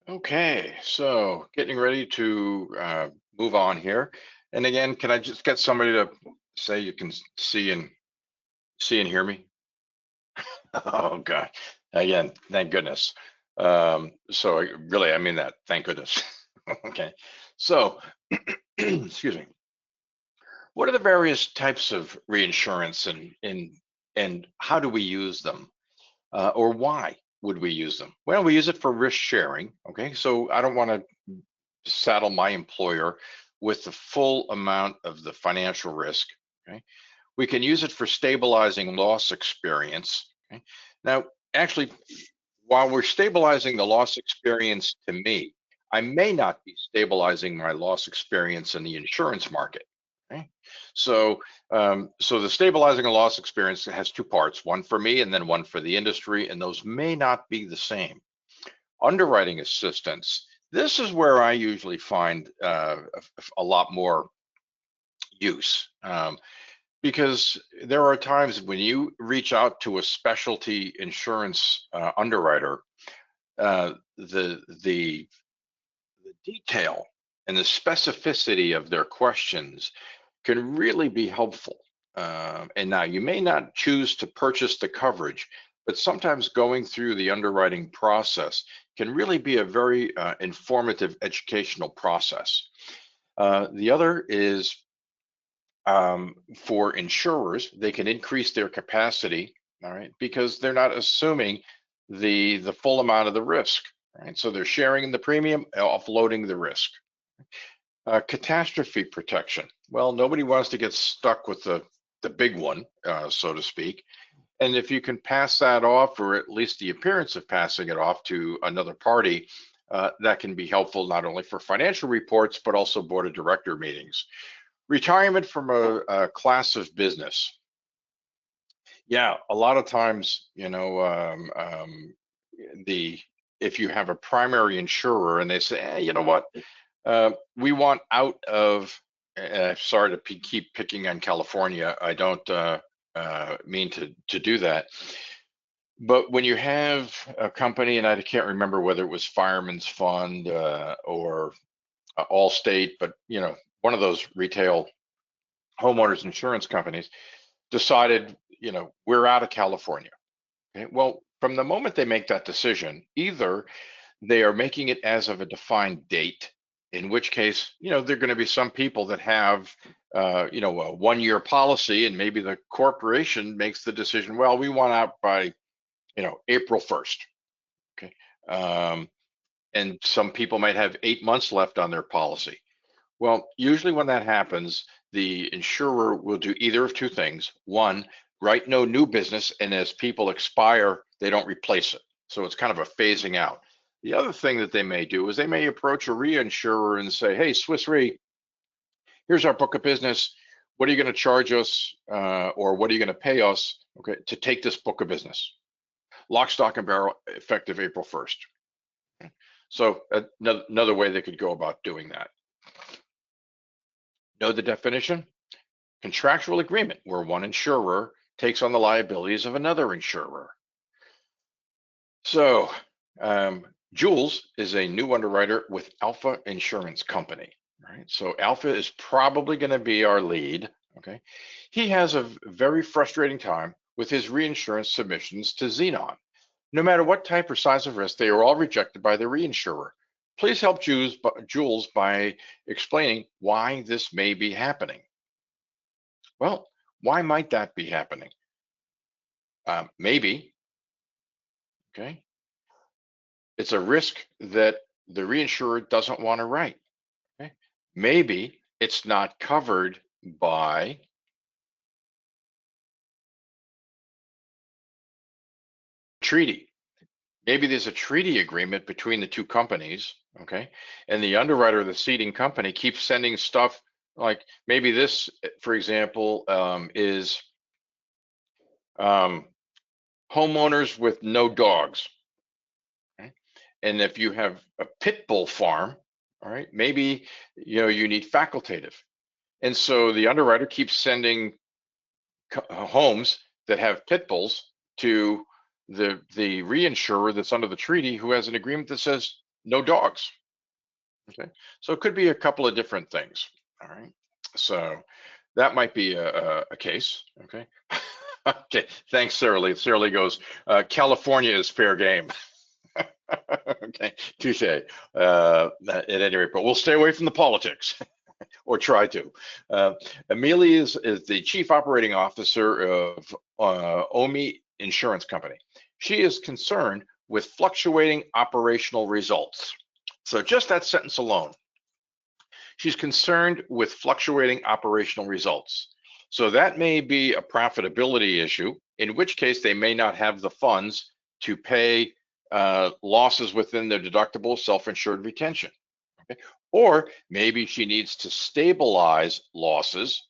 Okay, so getting ready to move on here. And again, can I just get somebody to say you can see and hear me? Oh God. Again, thank goodness. I mean that. Thank goodness. Okay. So, excuse me. What are the various types of reinsurance and how do we use them? Or why would we use them? Well, we use it for risk sharing. Okay. So I don't want to saddle my employer with the full amount of the financial risk. Okay, we can use it for stabilizing loss experience. Okay, now actually, while we're stabilizing the loss experience to me, I may not be stabilizing my loss experience in the insurance market. Okay, so the stabilizing a loss experience has two parts: one for me and then one for the industry, and those may not be the same. Underwriting assistance, this is where I usually find a lot more use, because there are times when you reach out to a specialty insurance underwriter, the detail and the specificity of their questions can really be helpful. And now you may not choose to purchase the coverage, but sometimes going through the underwriting process can really be a very informative educational process. The other is for insurers, they can increase their capacity, all right, because they're not assuming the full amount of the risk, right? So they're sharing in the premium, offloading the risk. Catastrophe protection. Well, nobody wants to get stuck with the big one, so to speak. And if you can pass that off, or at least the appearance of passing it off to another party, that can be helpful not only for financial reports, but also board of director meetings. Retirement from a class of business. Yeah, a lot of times, the if you have a primary insurer and they say, you know what, we want out of, sorry to keep picking on California. I don't mean to do that. But when you have a company, and I can't remember whether it was Fireman's Fund or Allstate, but one of those retail homeowners insurance companies decided, we're out of California. Okay? Well, from the moment they make that decision, either they are making it as of a defined date, in which case, there are going to be some people that have, a 1-year policy, and maybe the corporation makes the decision, well, we want out by, April 1st. Okay. And some people might have 8 months left on their policy. Well, usually when that happens, the insurer will do either of two things. One, write no new business, and as people expire, they don't replace it. So it's kind of a phasing out. The other thing that they may do is they may approach a reinsurer and say, hey, Swiss Re, here's our book of business. What are you going to charge us, or what are you going to pay us, okay, to take this book of business? Lock, stock, and barrel, effective April 1st. Okay. So another way they could go about doing that. Know the definition? Contractual agreement where one insurer takes on the liabilities of another insurer. So Jules is a new underwriter with Alpha Insurance Company, right? So Alpha is probably going to be our lead, okay? He has a very frustrating time with his reinsurance submissions to Xenon. No matter what type or size of risk, they are all rejected by the reinsurer. Please help Jules by explaining why this may be happening. Well, why might that be happening? Maybe, okay, it's a risk that the reinsurer doesn't want to write. Okay? Maybe it's not covered by treaty. Maybe there's a treaty agreement between the two companies, okay? And the underwriter of the ceding company keeps sending stuff like maybe this, for example, is homeowners with no dogs. Okay? And if you have a pit bull farm, all right, maybe you need facultative. And so the underwriter keeps sending homes that have pit bulls to the reinsurer that's under the treaty, who has an agreement that says no dogs. Okay, so it could be a couple of different things. All right, so that might be a case. Okay. Okay, thanks, Sarah Lee. Sarah Lee goes, California is fair game. Okay, touche. At any rate, but we'll stay away from the politics, or try to. Amelia is the Chief Operating Officer of OMI Insurance Company. She is concerned with fluctuating operational results. So just that sentence alone. She's concerned with fluctuating operational results. So that may be a profitability issue, in which case they may not have the funds to pay losses within their deductible self-insured retention. Okay? Or maybe she needs to stabilize losses,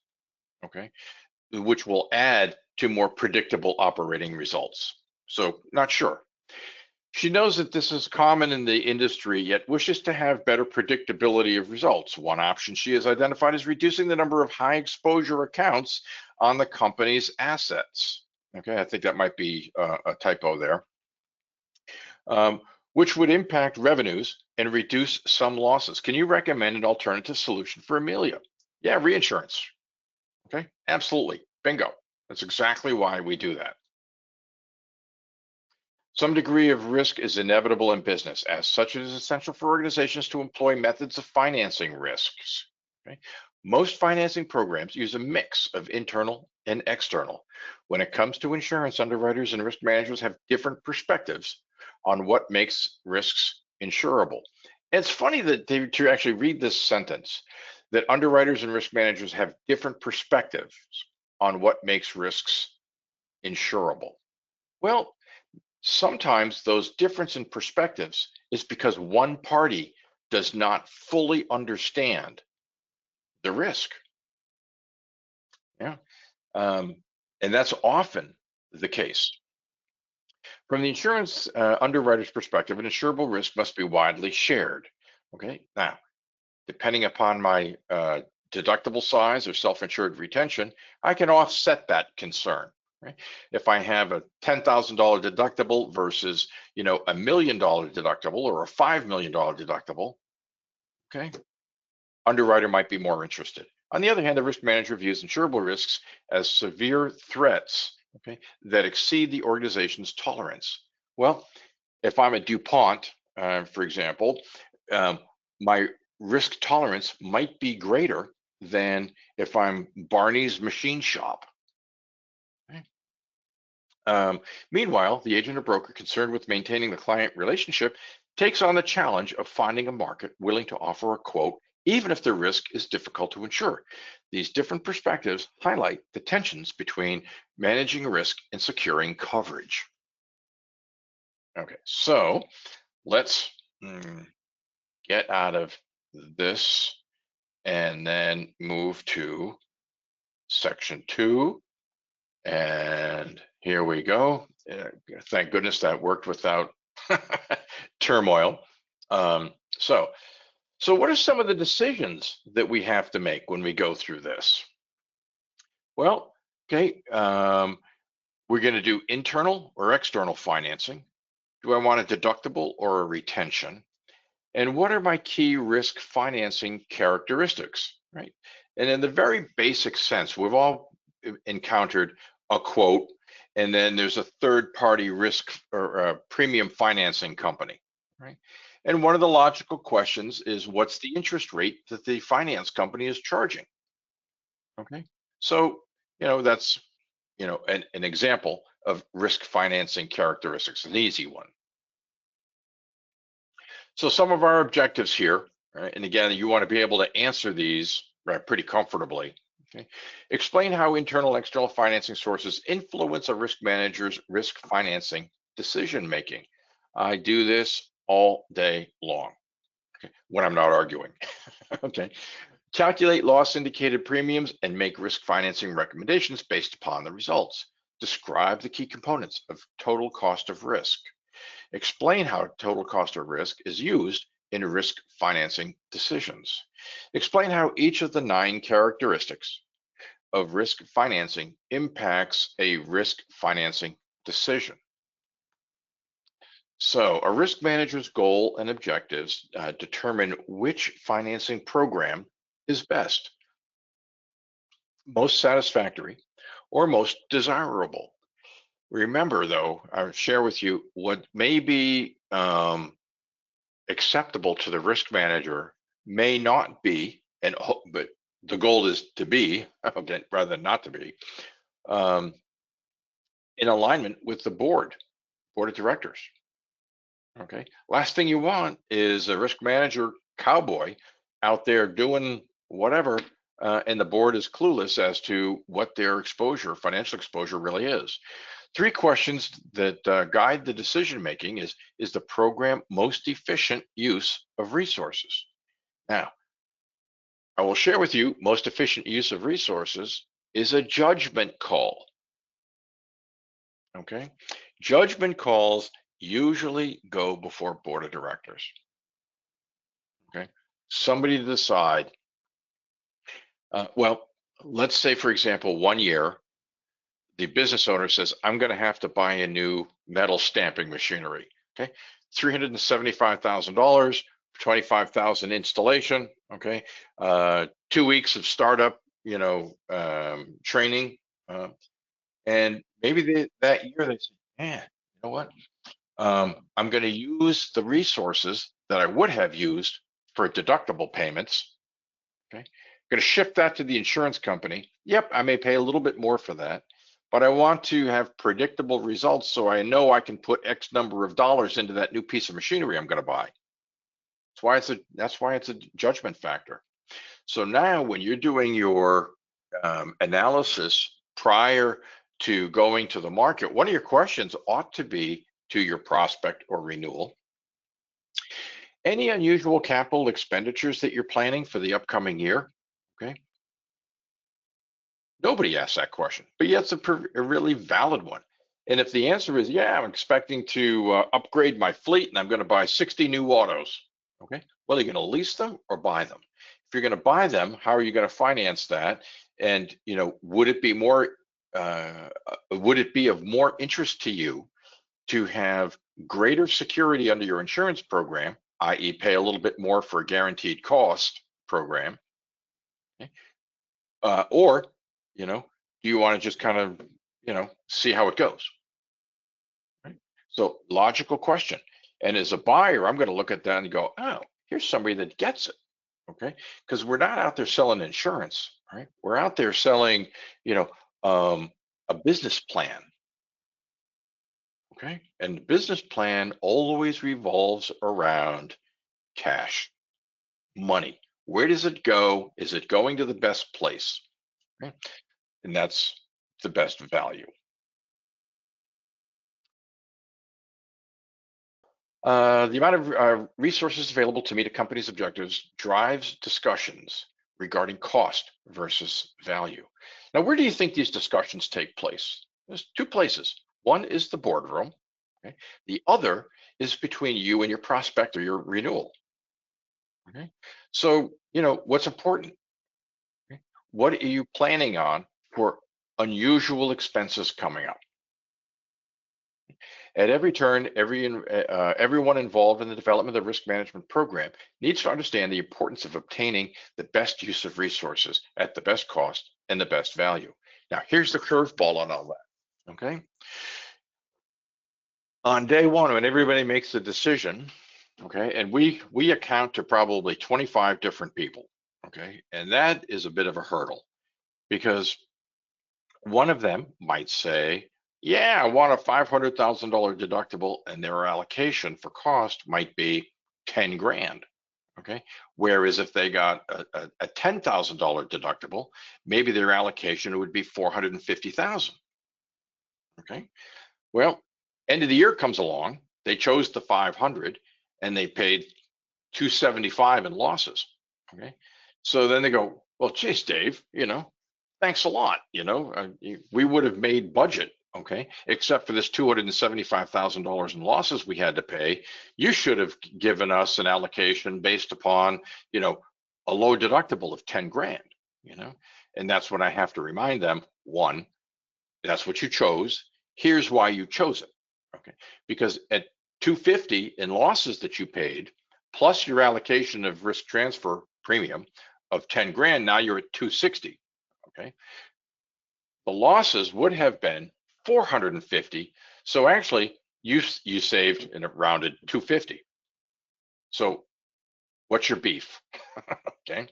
okay, which will add to more predictable operating results. So not sure. She knows that this is common in the industry, yet wishes to have better predictability of results. One option she has identified is reducing the number of high exposure accounts on the company's assets. Okay, I think that might be a typo there, which would impact revenues and reduce some losses. Can you recommend an alternative solution for Amelia? Yeah, reinsurance. Okay, absolutely, bingo. That's exactly why we do that. Some degree of risk is inevitable in business. As such, it is essential for organizations to employ methods of financing risks. Okay? Most financing programs use a mix of internal and external. When it comes to insurance, underwriters and risk managers have different perspectives on what makes risks insurable. And it's funny that to actually read this sentence, that underwriters and risk managers have different perspectives on what makes risks insurable. Well, sometimes those difference in perspectives is because one party does not fully understand the risk. Yeah, and that's often the case. From the insurance underwriter's perspective, an insurable risk must be widely shared. Okay, now, depending upon my deductible size or self-insured retention, I can offset that concern. Right? If I have a $10,000 deductible versus, $1 million deductible or a $5 million deductible, okay, underwriter might be more interested. On the other hand, the risk manager views insurable risks as severe threats, okay, that exceed the organization's tolerance. Well, if I'm a DuPont, for example, my risk tolerance might be greater than if I'm Barney's machine shop. Meanwhile, the agent or broker concerned with maintaining the client relationship takes on the challenge of finding a market willing to offer a quote, even if the risk is difficult to insure. These different perspectives highlight the tensions between managing risk and securing coverage. Okay, so let's get out of this and then move to section 2. And here we go. Thank goodness that worked without turmoil. So what are some of the decisions that we have to make when we go through this? Well, okay, we're going to do internal or external financing. Do I want a deductible or a retention? And what are my key risk financing characteristics, right? And in the very basic sense, we've all encountered a quote, and then there's a third-party risk or premium financing company, right? And one of the logical questions is, what's the interest rate that the finance company is charging? Okay, so that's an example of risk financing characteristics, an easy one. So some of our objectives here, right, and again, you want to be able to answer these right pretty comfortably. Okay. Explain how internal and external financing sources influence a risk manager's risk financing decision making. I do this all day long, okay, when I'm not arguing. Okay. Calculate loss indicated premiums and make risk financing recommendations based upon the results. Describe the key components of total cost of risk. Explain how total cost of risk is used in risk financing decisions. Explain how each of the 9 characteristics of risk financing impacts a risk financing decision. So a risk manager's goal and objectives determine which financing program is best, most satisfactory, or most desirable. Remember, though, I'll share with you what may be acceptable to the risk manager may not be, but the goal is to be, okay, rather than not to be, um, in alignment with the board of directors. Okay. Last thing you want is a risk manager cowboy out there doing whatever, and the board is clueless as to what their exposure, financial exposure, really is. Three questions that guide the decision making is the program most efficient use of resources? Now, I will share with you most efficient use of resources is a judgment call. Okay. Judgment calls usually go before board of directors. Okay. Somebody to decide, well, let's say, for example, 1 year, the business owner says, I'm going to have to buy a new metal stamping machinery. Okay. $375,000, 25,000 installation. Okay. 2 weeks of startup, training. And maybe that year they say, man, you know what? I'm going to use the resources that I would have used for deductible payments. Okay. Going to shift that to the insurance company. Yep, I may pay a little bit more for that, but I want to have predictable results so I know I can put X number of dollars into that new piece of machinery I'm going to buy. That's why it's a judgment factor. So now when you're doing your analysis prior to going to the market, one of your questions ought to be to your prospect or renewal: any unusual capital expenditures that you're planning for the upcoming year? Okay. Nobody asks that question, but yet it's a really valid one. And if the answer is, yeah, I'm expecting to upgrade my fleet and I'm going to buy 60 new autos. Okay. Well, are you going to lease them or buy them? If you're going to buy them, how are you going to finance that? And, would it be of more interest to you to have greater security under your insurance program, i.e. pay a little bit more for a guaranteed cost program? Okay. Or, do you want to just kind of, see how it goes? Right? So logical question. And as a buyer, I'm going to look at that and go, oh, here's somebody that gets it. Okay. Because we're not out there selling insurance, right? We're out there selling, a business plan. Okay. And the business plan always revolves around cash, money. Where does it go? Is it going to the best place? Okay. And that's the best value. The amount of resources available to meet a company's objectives drives discussions regarding cost versus value. Now, where do you think these discussions take place? There's two places. One is the boardroom. Okay? The other is between you and your prospect or your renewal. Okay? So, what's important? Okay? What are you planning on for unusual expenses coming up? At every turn, everyone involved in the development of the risk management program needs to understand the importance of obtaining the best use of resources at the best cost and the best value. Now, here's the curveball on all that, okay? On day one, when everybody makes a decision, okay, and we account to probably 25 different people, okay, and that is a bit of a hurdle because one of them might say, yeah, I want a $500,000 deductible, and their allocation for cost might be 10 grand. Okay. Whereas if they got a $10,000 deductible, maybe their allocation would be 450,000. Okay. Well, end of the year comes along, they chose the 500 and they paid 275 in losses. Okay. So then they go, well, geez, Dave, thanks a lot. We would have made budget, okay, except for this $275,000 in losses we had to pay. You should have given us an allocation based upon, a low deductible of 10 grand, and that's when I have to remind them, one, that's what you chose. Here's why you chose it, okay, because at $250 in losses that you paid, plus your allocation of risk transfer premium of 10 grand, now you're at 260, okay? The losses would have been 450. So actually you saved in a rounded 250. So what's your beef? Okay.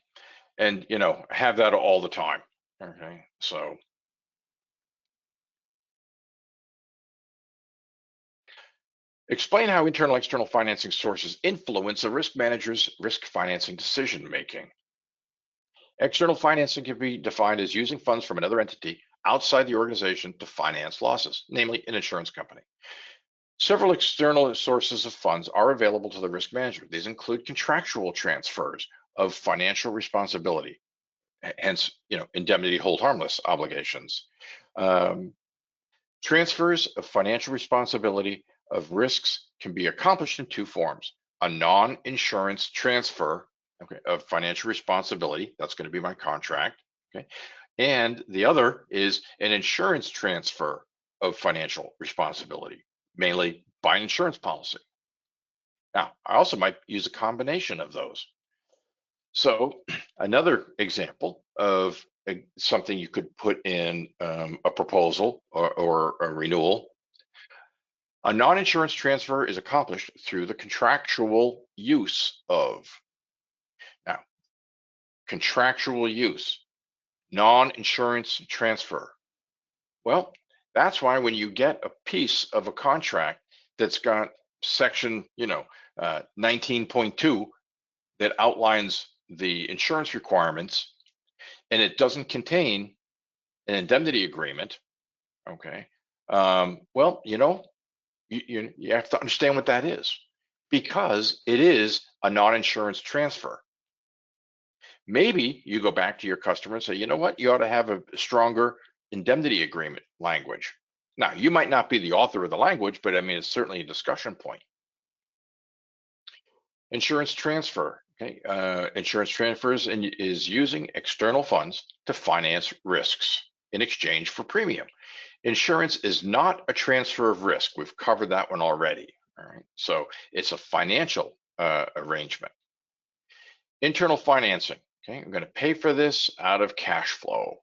And have that all the time. Okay. So explain how internal external financing sources influence a risk manager's risk financing decision making. External financing can be defined as using funds from another entity outside the organization to finance losses, namely an insurance company. Several external sources of funds are available to the risk manager. These include contractual transfers of financial responsibility, hence, indemnity hold harmless obligations. Transfers of financial responsibility of risks can be accomplished in two forms: a non-insurance transfer, okay, of financial responsibility, that's going to be my contract, okay, and the other is an insurance transfer of financial responsibility, mainly by an insurance policy. Now, I also might use a combination of those. So another example of something you could put in a proposal or a renewal: a non-insurance transfer is accomplished through the contractual use of. Now, contractual use, non-insurance transfer. Well, that's why when you get a piece of a contract that's got section 19.2 that outlines the insurance requirements, and it doesn't contain an indemnity agreement, okay, well, you have to understand what that is, because it is a non-insurance transfer. Maybe you go back to your customer and say, you know what, you ought to have a stronger indemnity agreement language. Now, you might not be the author of the language, but I mean, it's certainly a discussion point. Insurance transfer, okay, insurance transfers is using external funds to finance risks in exchange for premium. Insurance is not a transfer of risk. We've covered that one already. All right, so it's a financial arrangement. Internal financing, okay, I'm going to pay for this out of cash flow.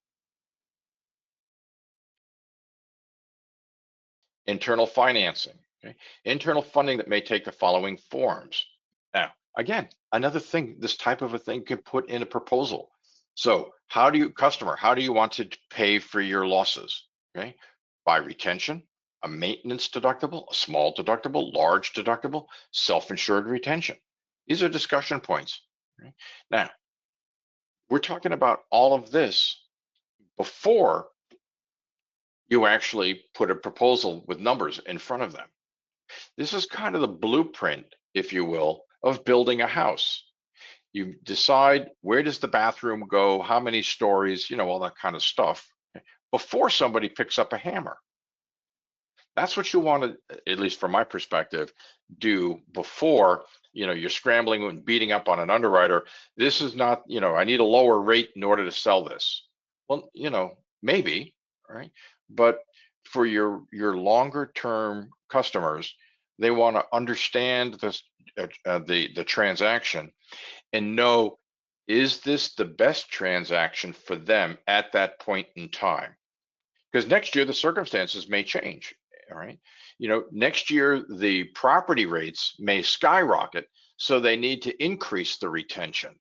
Internal financing, okay, internal funding that may take the following forms. Now, again, another thing, this type of a thing could put in a proposal. So how do you want to pay for your losses? Okay, by retention, a maintenance deductible, a small deductible, large deductible, self-insured retention. These are discussion points. Okay? Now, we're talking about all of this before you actually put a proposal with numbers in front of them. This is kind of the blueprint, if you will, of building a house. You decide, where does the bathroom go, how many stories, all that kind of stuff, before somebody picks up a hammer. That's what you want to, at least from my perspective, do before you're scrambling and beating up on an underwriter. This is not, I need a lower rate in order to sell this. Well, maybe, right? But for your longer term customers, they want to understand this, the transaction, and know, is this the best transaction for them at that point in time? Because next year the circumstances may change. All right, next year the property rates may skyrocket, so they need to increase the retention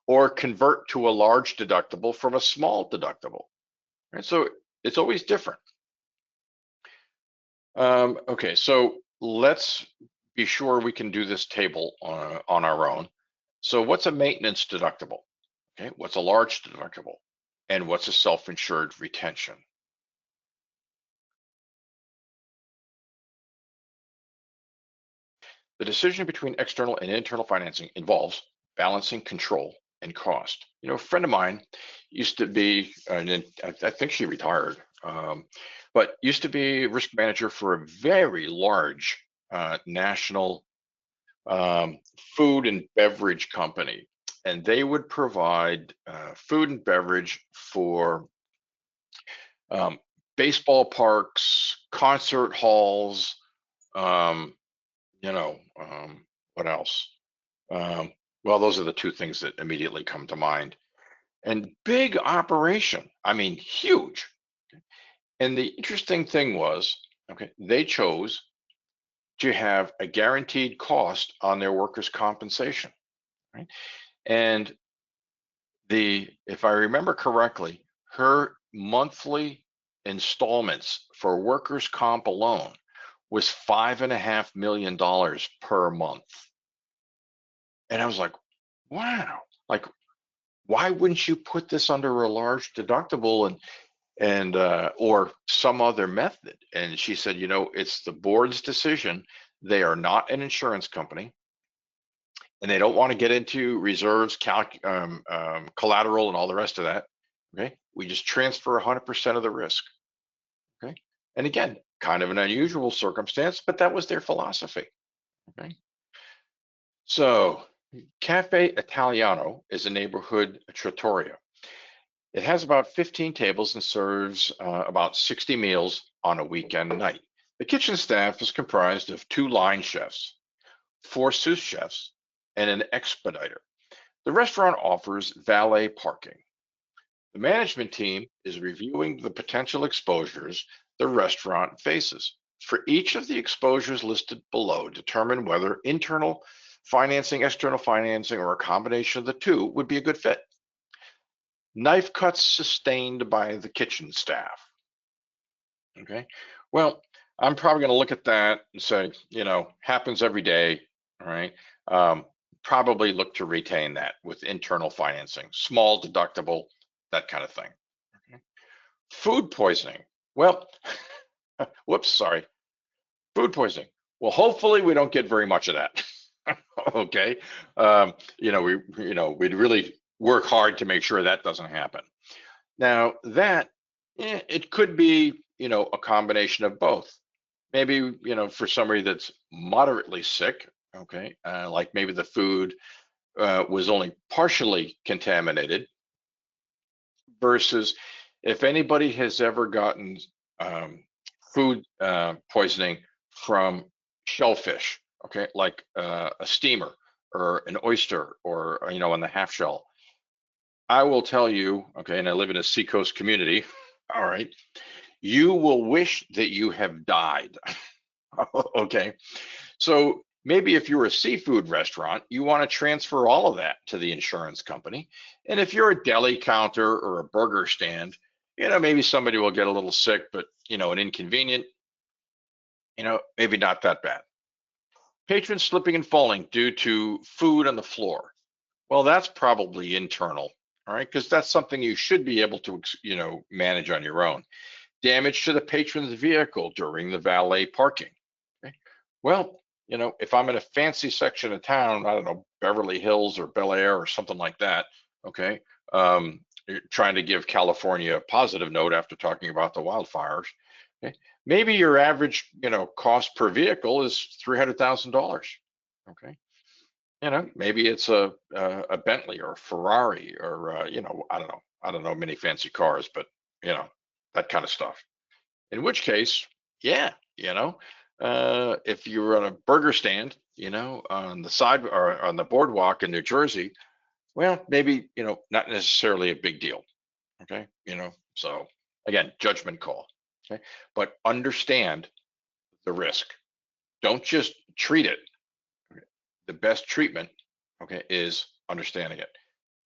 or convert to a large deductible from a small deductible. Right, so it's always different. Okay, so let's be sure we can do this table on our own. So what's a maintenance deductible? Okay, what's a large deductible? And what's a self-insured retention? The decision between external and internal financing involves balancing control and cost. A friend of mine used to be, and I think she retired, but used to be risk manager for a very large national food and beverage company. And they would provide food and beverage for baseball parks, concert halls, you know, what else? Well, those are the two things that immediately come to mind. And big operation, I mean, huge. And the interesting thing was, okay, they chose to have a guaranteed cost on their workers' compensation, right? And if I remember correctly, her monthly installments for workers' comp alone was $5.5 million per month. And I was like, wow, like, why wouldn't you put this under a large deductible and or some other method? And she said, you know, it's the board's decision. They are not an insurance company, and they don't want to get into reserves, collateral, and all the rest of that. Okay, we just transfer 100% of the risk. Okay, and again, kind of an unusual circumstance, but that was their philosophy. Okay, so Cafe Italiano is a neighborhood trattoria. It has about 15 tables and serves about 60 meals on a weekend night. The kitchen staff is comprised of 2 line chefs, 4 sous chefs, and an expediter. The restaurant offers valet parking. The management team is reviewing the potential exposures the restaurant faces. For each of the exposures listed below, determine whether internal financing, external financing, or a combination of the two would be a good fit. Knife cuts sustained by the kitchen staff. Okay, well, I'm probably going to look at that and say, you know, happens every day. All right, probably look to retain that with internal financing, small deductible, that kind of thing. Okay. Food poisoning. Well, whoops, sorry. Food poisoning. Well, hopefully we don't get very much of that. Okay, you know, we'd really work hard to make sure that doesn't happen. Now that it could be, you know, a combination of both. Maybe, you know, for somebody that's moderately sick, okay, like maybe the food was only partially contaminated, versus if anybody has ever gotten food poisoning from shellfish, okay, like a steamer or an oyster or, you know, on the half shell. I will tell you, okay, and I live in a seacoast community, all right, you will wish that you have died. Okay, so maybe if you're a seafood restaurant, you want to transfer all of that to the insurance company. And if you're a deli counter or a burger stand, you know, maybe somebody will get a little sick, but, you know, an inconvenient, you know, maybe not that bad. Patrons slipping and falling due to food on the floor. Well, that's probably internal, all right, because that's something you should be able to, you know, manage on your own. Damage to the patron's vehicle during the valet parking. Okay. Well, you know, if I'm in a fancy section of town, I don't know, Beverly Hills or Bel Air or something like that, okay, you're trying to give California a positive note after talking about the wildfires. Okay. Maybe your average, you know, cost per vehicle is $300,000. Okay. You know, maybe it's a Bentley or a Ferrari or you know, I don't know many fancy cars, but you know, that kind of stuff. In which case, yeah, you know, if you were on a burger stand, you know, on the side or on the boardwalk in New Jersey, well, maybe, you know, not necessarily a big deal. Okay, you know, so again, judgment call. Okay, but understand the risk. Don't just treat it. The best treatment, okay, is understanding it.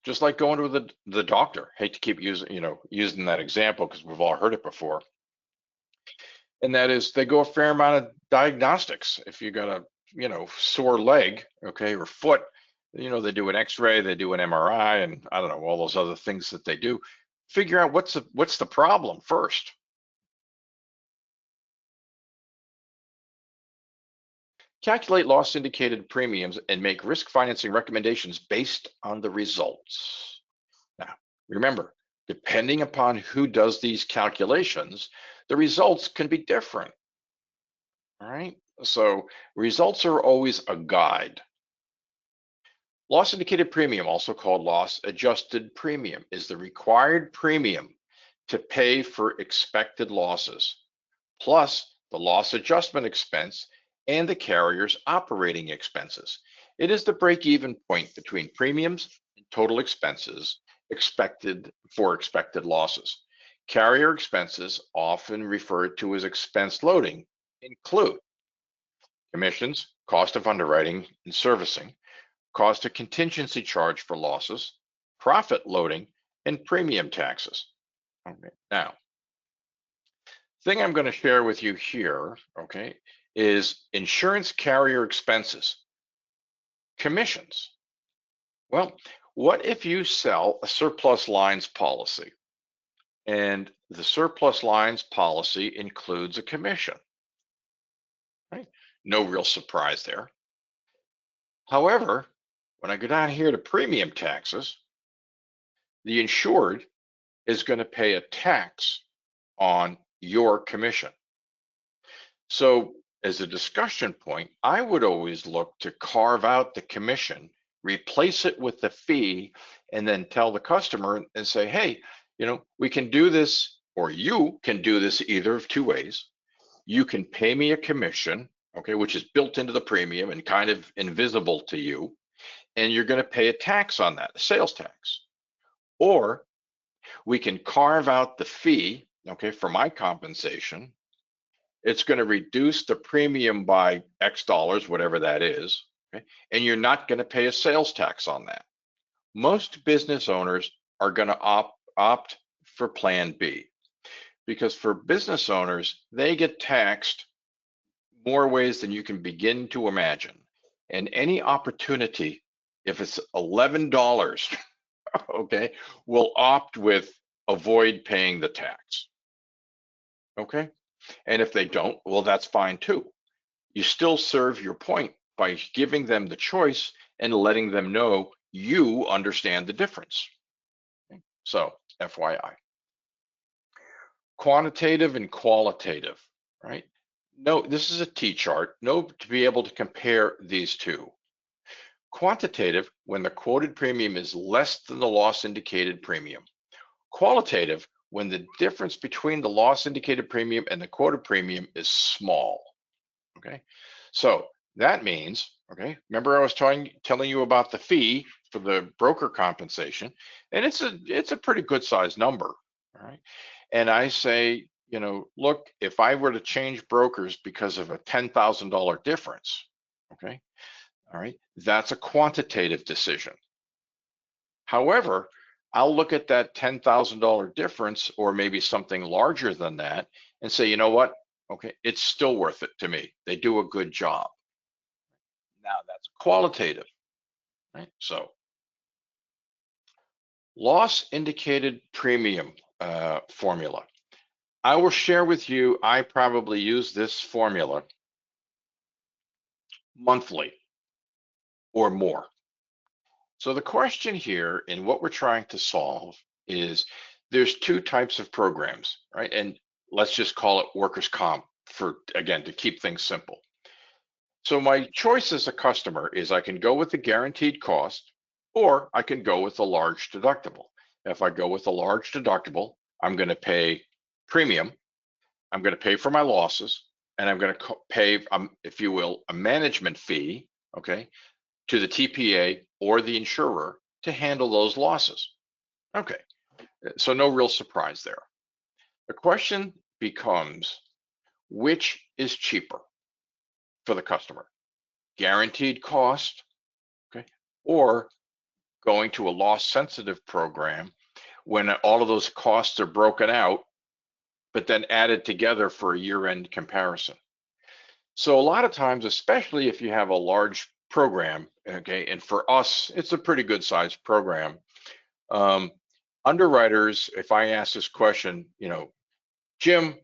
Just like going to the doctor. Hate to keep using, you know, using that example because we've all heard it before. And that is they go a fair amount of diagnostics. If you got a, you know, sore leg, okay, or foot, you know, they do an x-ray, they do an MRI, and I don't know, all those other things that they do. Figure out what's the problem first. Calculate loss indicated premiums and make risk financing recommendations based on the results. Now, remember, depending upon who does these calculations, the results can be different. All right, so results are always a guide. Loss indicated premium, also called loss adjusted premium, is the required premium to pay for expected losses, plus the loss adjustment expense and the carrier's operating expenses. It is the break-even point between premiums and total expenses expected losses. Carrier expenses, often referred to as expense loading, include commissions, cost of underwriting and servicing, cost of contingency charge for losses, profit loading, and premium taxes. Okay. Now, thing I'm going to share with you here, okay, is insurance carrier expenses, commissions. Well, what if you sell a surplus lines policy and the surplus lines policy includes a commission, right? No real surprise there. However, when I go down here to premium taxes, the insured is going to pay a tax on your commission. So as a discussion point, I would always look to carve out the commission, replace it with the fee, and then tell the customer and say, hey, we can do this, or you can do this either of two ways. You can pay me a commission, okay, which is built into the premium and kind of invisible to you, and you're going to pay a tax on that, a sales tax. Or we can carve out the fee, okay, for my compensation. It's going to reduce the premium by X dollars, whatever that is, okay? And you're not going to pay a sales tax on that. Most business owners are going to opt for Plan B, because for business owners, they get taxed more ways than you can begin to imagine. And any opportunity, if it's $11, okay, will opt with avoid paying the tax. Okay. And if they don't, well, that's fine too. You still serve your point by giving them the choice and letting them know you understand the difference. Okay. So FYI. Quantitative and qualitative, right? No, this is a T-chart. No, to be able to compare these two. Quantitative, when the quoted premium is less than the loss indicated premium. Qualitative, when the difference between the loss indicated premium and the quoted premium is small. Okay, so that means, okay, remember I was telling you about the fee for the broker compensation, and it's a pretty good sized number. All right, and I say, look, if I were to change brokers because of a $10,000 difference, okay, all right, that's a quantitative decision. However, I'll look at that $10,000 difference, or maybe something larger than that, and say, you know what? Okay, it's still worth it to me. They do a good job. Now that's qualitative, right? So loss indicated premium formula. I will share with you, I probably use this formula monthly or more. So the question here and what we're trying to solve is there's two types of programs, right? And let's just call it workers' comp again, to keep things simple. So my choice as a customer is I can go with the guaranteed cost, or I can go with a large deductible. If I go with a large deductible, I'm going to pay premium, I'm going to pay for my losses, and I'm going to pay, if you will, a management fee, okay, to the TPA or the insurer to handle those losses. Okay, so no real surprise there. The question becomes, which is cheaper for the customer? Guaranteed cost, okay, or going to a loss sensitive program when all of those costs are broken out, but then added together for a year-end comparison. So a lot of times, especially if you have a large program, okay, and for us, it's a pretty good sized program. Underwriters, if I ask this question, Jim,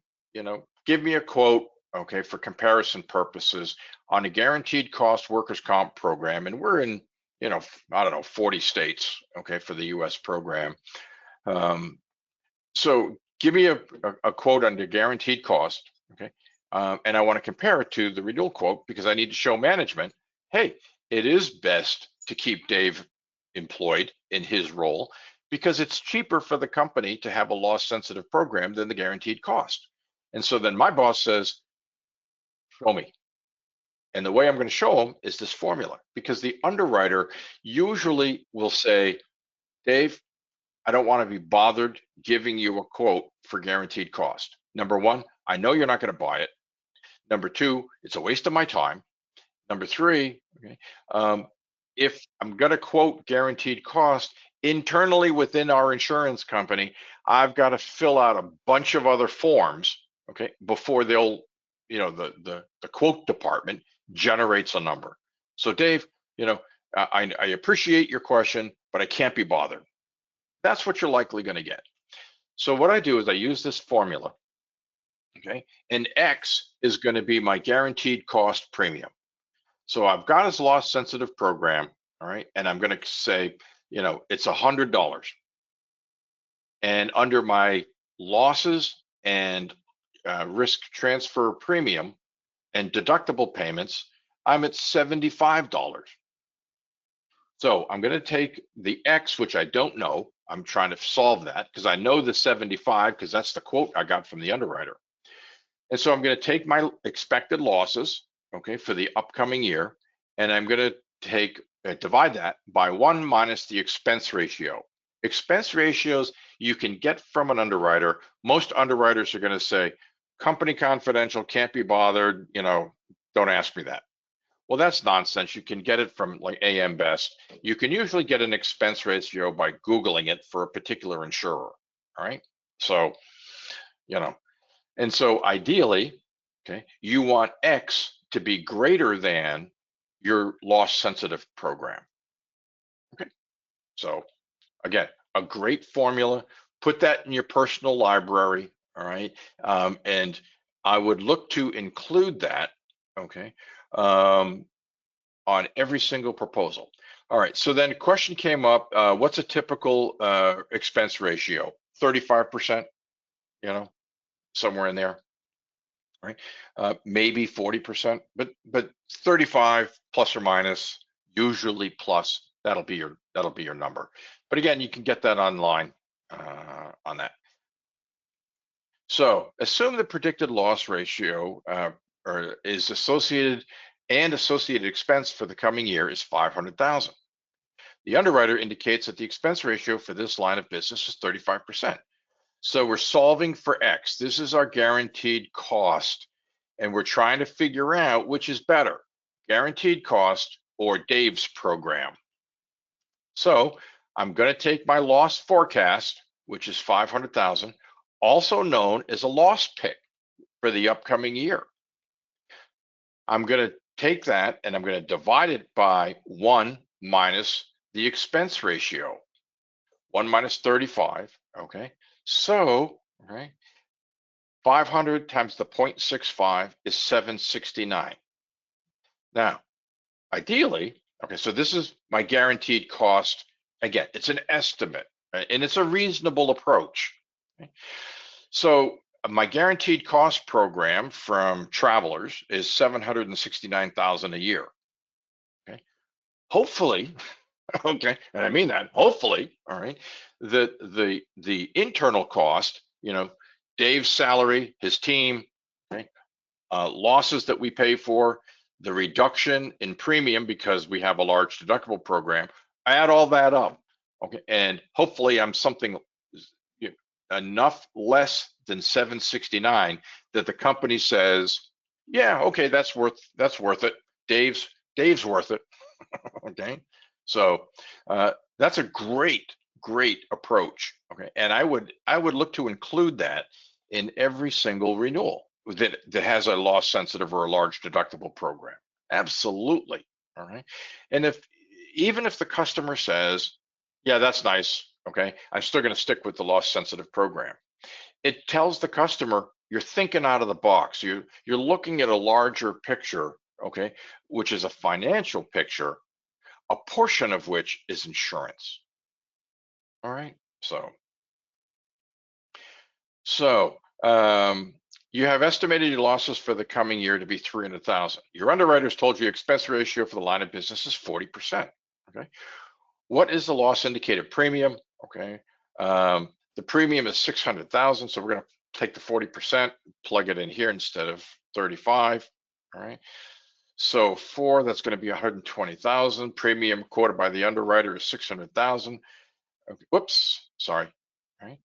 give me a quote, okay, for comparison purposes on a guaranteed cost workers' comp program, and we're in, I don't know, 40 states, okay, for the US program. So give me a quote under guaranteed cost, okay, and I want to compare it to the renewal quote because I need to show management, hey, it is best to keep Dave employed in his role because it's cheaper for the company to have a loss sensitive program than the guaranteed cost. And so then my boss says, show me. And the way I'm going to show them is this formula, because the underwriter usually will say, Dave, I don't want to be bothered giving you a quote for guaranteed cost. Number one, I know you're not going to buy it. Number two, it's a waste of my time. Number three, okay, if I'm going to quote guaranteed cost internally within our insurance company, I've got to fill out a bunch of other forms, okay, before they'll, the quote department generates a number. So Dave, I appreciate your question, but I can't be bothered. That's what you're likely going to get. So what I do is I use this formula, okay, and X is going to be my guaranteed cost premium. So I've got his loss sensitive program, all right, and I'm going to say, it's $100. And under my losses and risk transfer premium and deductible payments, I'm at $75. So I'm going to take the X, which I don't know. I'm trying to solve that because I know the 75 because that's the quote I got from the underwriter. And so I'm going to take my expected losses, okay, for the upcoming year, and I'm going to divide that by 1 minus the expense ratio. Expense ratios you can get from an underwriter. Most underwriters are going to say, company confidential, can't be bothered, don't ask me that. Well, that's nonsense. You can get it from like AM Best. You can usually get an expense ratio by Googling it for a particular insurer, all right? So, and so ideally, okay, you want X to be greater than your loss sensitive program. Okay, so again, a great formula. Put that in your personal library, all right? And I would look to include that, okay, on every single proposal. All right, so then a question came up, what's a typical expense ratio? 35%, somewhere in there, right? Maybe 40%, but 35 plus or minus, usually plus, that'll be your number. But again, you can get that online on that. So assume the predicted loss ratio is associated expense for the coming year is 500,000. The underwriter indicates that the expense ratio for this line of business is 35%. So we're solving for X. This is our guaranteed cost, and we're trying to figure out which is better, guaranteed cost or Dave's program. So I'm going to take my loss forecast, which is 500,000, also known as a loss pick for the upcoming year. I'm going to take that and I'm going to divide it by 1 minus the expense ratio, 1 minus 35, okay? So, okay, 500 times the 0.65 is 769. Now, ideally, okay, so this is my guaranteed cost. Again, it's an estimate, right? And it's a reasonable approach. Okay? So my guaranteed cost program from Travelers is 769,000 a year. Okay, hopefully, okay, and I mean that, hopefully, all right, the internal cost, Dave's salary, his team, okay, losses that we pay for, the reduction in premium because we have a large deductible program, I add all that up, okay, and hopefully I'm something enough less than 769 that the company says, yeah, okay, that's worth it. Dave's worth it. Okay, so that's a great approach. Okay, and I would look to include that in every single renewal that has a loss sensitive or a large deductible program. Absolutely. All right, and even if the customer says, yeah, that's nice, okay, I'm still going to stick with the loss sensitive program, it tells the customer you're thinking out of the box. You're looking at a larger picture, okay, which is a financial picture, a portion of which is insurance. All right, so you have estimated your losses for the coming year to be 300,000. Your underwriters told you your expense ratio for the line of business is 40%. Okay, what is the loss indicated premium? Okay, the premium is 600,000, so we're going to take the 40%, plug it in here instead of 35. All right. So FoR, that's going to be 120,000. Premium quoted by the underwriter is 600,000. Okay, whoops, sorry. All right.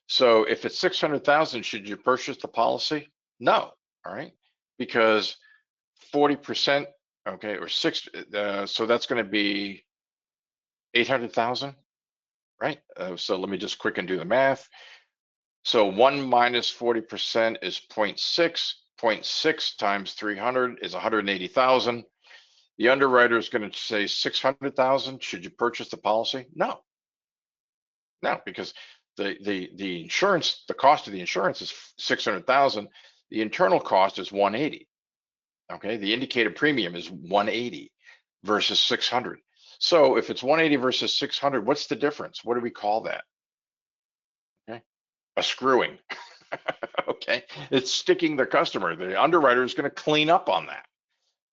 So if it's 600,000, should you purchase the policy? No. All right, because 40%, okay, or so that's going to be 800,000, right? So let me just quick and do the math. So 1 minus 40% is 0.6. 0.6 times 300 is 180,000. The underwriter is going to say 600,000. Should you purchase the policy? No, no, because the insurance, the cost of the insurance is 600,000. The internal cost is 180. Okay, the indicated premium is 180 versus 600. So if it's 180 versus 600, what's the difference? What do we call that? Okay, a screwing. Okay, it's sticking the customer. The underwriter is going to clean up on that,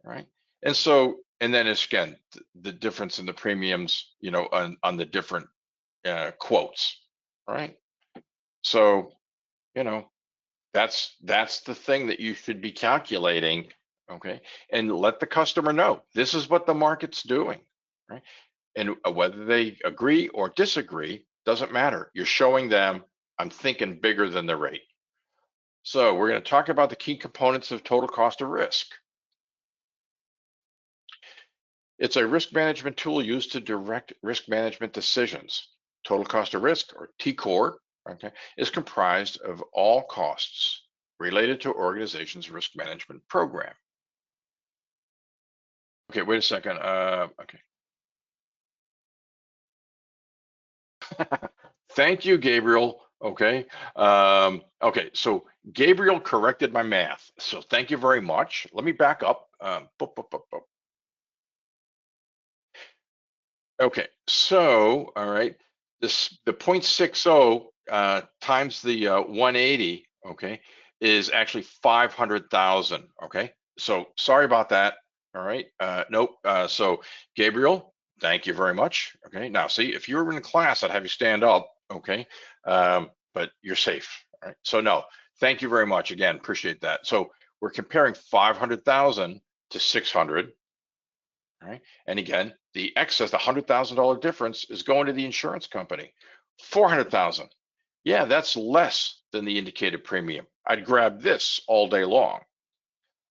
right? And so, and then it's, again, the difference in the premiums, you know, on the different quotes, right? So, you know, that's the thing that you should be calculating, okay? And let the customer know this is what the market's doing, right? And whether they agree or disagree doesn't matter. You're showing them I'm thinking bigger than the rate. So we're going to talk about the key components of total cost of risk. It's a risk management tool used to direct risk management decisions. Total cost of risk, or TCOR, okay, is comprised of all costs related to organization's risk management program. Okay, wait a second. Okay. Thank you, Gabriel. Okay. Okay, so Gabriel corrected my math. So thank you very much. Let me back up. Okay, so, all right, the 0.60 times the 180, okay, is actually 500,000, okay? So sorry about that, all right? Nope, so Gabriel, thank you very much, okay? Now, see, if you were in class, I'd have you stand up, okay? But you're safe, all right? So no, thank you very much, again, appreciate that. So we're comparing 500,000 to 600, all right? And again, the excess, the $100,000 difference is going to the insurance company. 400,000, yeah, that's less than the indicated premium. I'd grab this all day long.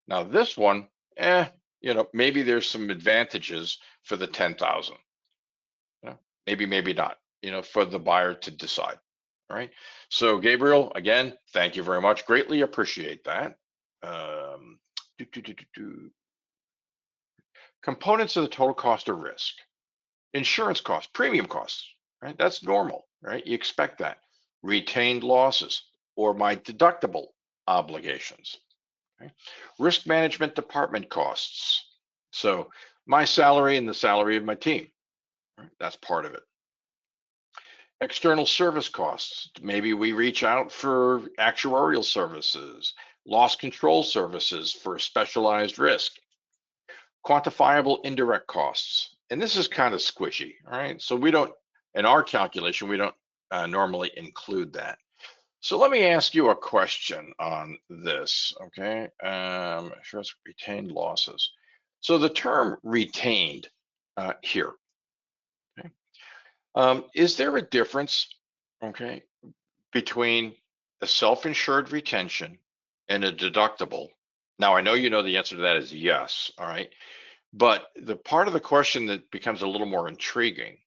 Now this one, you know, maybe there's some advantages for the 10,000. You know, maybe not, you know, for the buyer to decide. All right. So Gabriel, again, thank you very much. Greatly appreciate that. Components of the total cost of risk. Insurance costs, premium costs, right? That's normal, right? You expect that. Retained losses or my deductible obligations. Okay? Risk management department costs. So my salary and the salary of my team, right? That's part of it. External service costs. Maybe we reach out for actuarial services, loss control services for specialized risk. Quantifiable indirect costs. And this is kind of squishy, all right? So we don't, in our calculation, we don't normally include that. So let me ask you a question on this, okay? Retained losses. So the term retained here, okay? Is there a difference, okay, between a self-insured retention and a deductible? Now, I know you know the answer to that is yes, all right? But the part of the question that becomes a little more intriguing,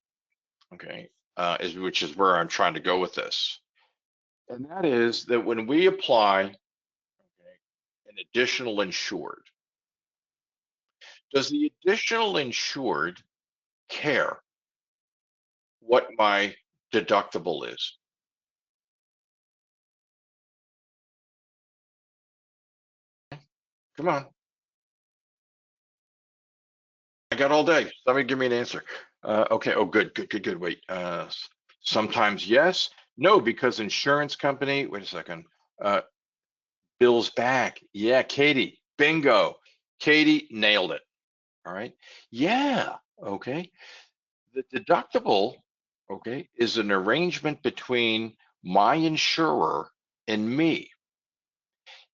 okay, which is where I'm trying to go with this. And that is that when we apply, okay, an additional insured, does the additional insured care what my deductible is? Come on, I got all day. Somebody give me an answer. Okay, oh, good. Wait, sometimes yes, no, because insurance company, wait a second, bills back. Yeah, Katie, bingo. Katie nailed it. All right. Yeah. Okay. The deductible, okay, is an arrangement between my insurer and me.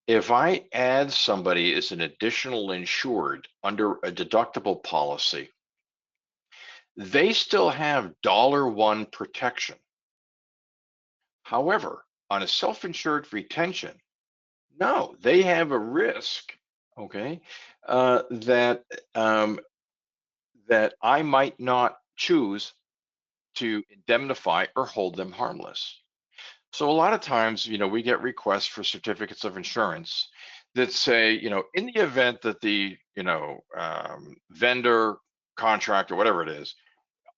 If I add somebody as an additional insured under a deductible policy, they still have $1 protection. However, on a self-insured retention, no, they have a risk, okay, that that I might not choose to indemnify or hold them harmless. So a lot of times, we get requests for certificates of insurance that say, in the event that the, vendor, contract, or whatever it is,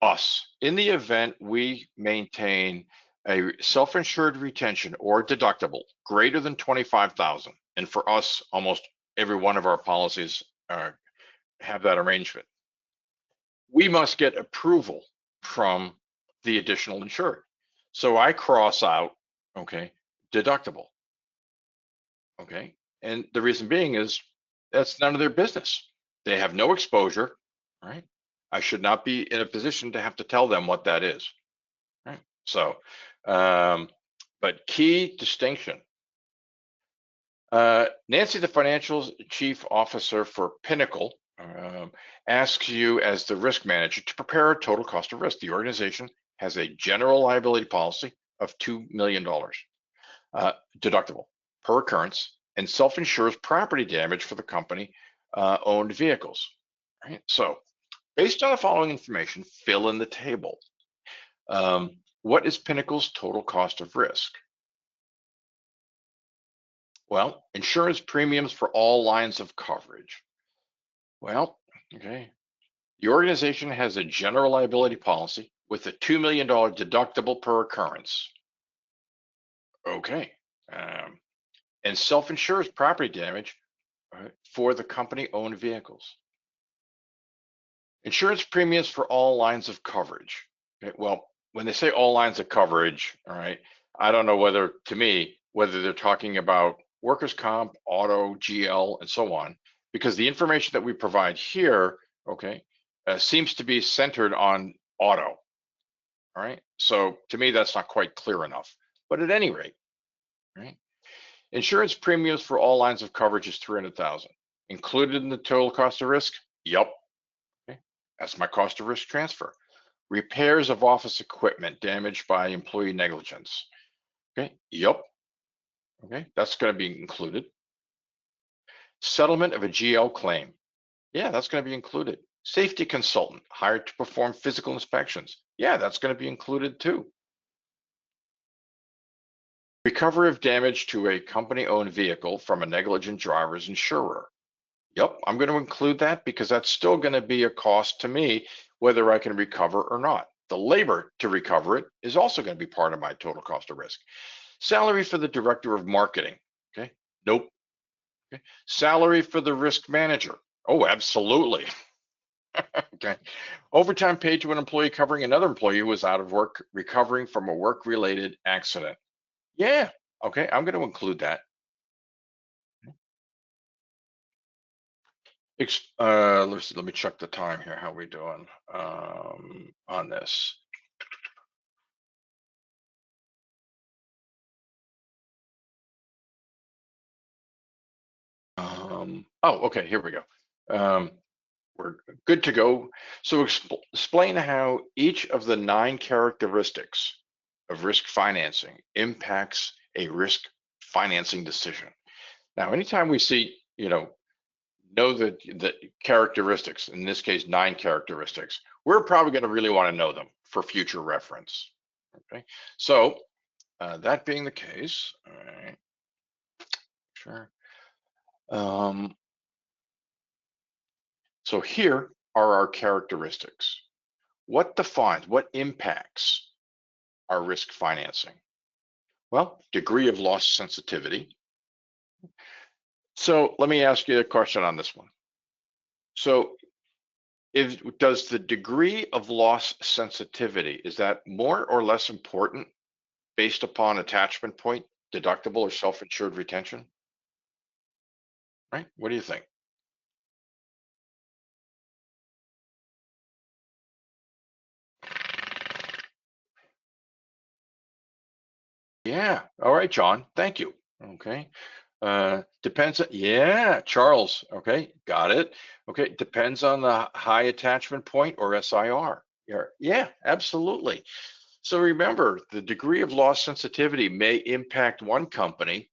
us, in the event we maintain a self-insured retention or deductible greater than 25,000, and for us, almost every one of our policies have that arrangement, we must get approval from the additional insured. So I cross out, okay, deductible, okay? And the reason being is that's none of their business. They have no exposure, right? I should not be in a position to have to tell them what that is, right? So, but key distinction. Nancy, the financial chief officer for Pinnacle, asks you as the risk manager to prepare a total cost of risk. The organization has a general liability policy of $2 million deductible per occurrence and self-insures property damage for the company owned vehicles. Right? So based on the following information, fill in the table. What is Pinnacle's total cost of risk? Well, insurance premiums for all lines of coverage. Well, okay. The organization has a general liability policy with a $2 million deductible per occurrence. Okay. And self-insures property damage for the company-owned vehicles. Insurance premiums for all lines of coverage. Okay, well, when they say all lines of coverage, all right, I don't know whether, to me, whether they're talking about workers' comp, auto, GL, and so on, because the information that we provide here, okay, seems to be centered on auto. All right, so to me, that's not quite clear enough. But at any rate, right, insurance premiums for all lines of coverage is 300,000. Included in the total cost of risk? Yep. Okay. That's my cost of risk transfer. Repairs of office equipment damaged by employee negligence. Okay. Yep. Okay. That's going to be included. Settlement of a GL claim. Yeah, that's going to be included. Safety consultant hired to perform physical inspections. Yeah, that's going to be included too. Recovery of damage to a company-owned vehicle from a negligent driver's insurer. Yep, I'm going to include that because that's still going to be a cost to me, whether I can recover or not. The labor to recover it is also going to be part of my total cost of risk. Salary for the director of marketing. Okay, nope. Okay. Salary for the risk manager. Oh, absolutely. Okay. Overtime paid to an employee covering another employee who was out of work recovering from a work-related accident. Yeah. Okay, I'm going to include that. Let's see, let me check the time here. How we doing on this? Oh, okay, here we go. We're good to go. So explain how each of the 9 characteristics of risk financing impacts a risk financing decision. Now, anytime we see, know the characteristics, in this case, 9 characteristics, we're probably going to really want to know them for future reference. Okay, so that being the case, all right, sure. So here are our characteristics. What defines, what impacts our risk financing? Well, degree of loss sensitivity. So let me ask you a question on this one. So does the degree of loss sensitivity, is that more or less important based upon attachment point, deductible, or self-insured retention? Right? What do you think? Yeah. All right, John. Thank you. Okay. Depends. Yeah, Charles. Okay, got it. Okay, depends on the high attachment point or SIR. Yeah, absolutely. So remember, the degree of loss sensitivity may impact one company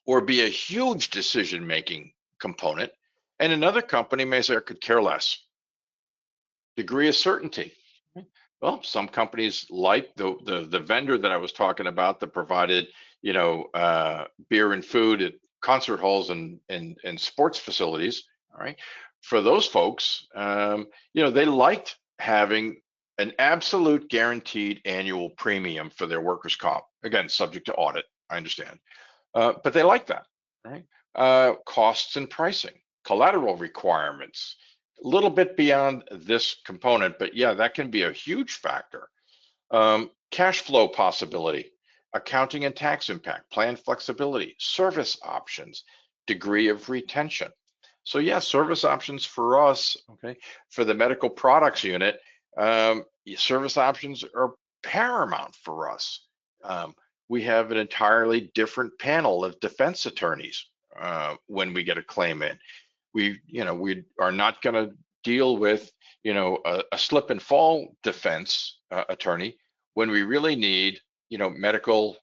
or be a huge decision-making component, and another company may say, I could care less. Degree of certainty. Well, some companies like the vendor that I was talking about that provided, beer and food at concert halls and sports facilities. All right, for those folks, they liked having an absolute guaranteed annual premium for their workers' comp. Again, subject to audit. I understand, but they like that. Right? Costs and pricing, collateral requirements, a little bit beyond this component, but yeah, that can be a huge factor. Cash flow possibility, accounting and tax impact, plan flexibility, service options, degree of retention. So yeah, service options for us, okay, for the medical products unit, service options are paramount for us. We have an entirely different panel of defense attorneys when we get a claim in. We are not going to deal with, a slip and fall defense attorney when we really need, medical,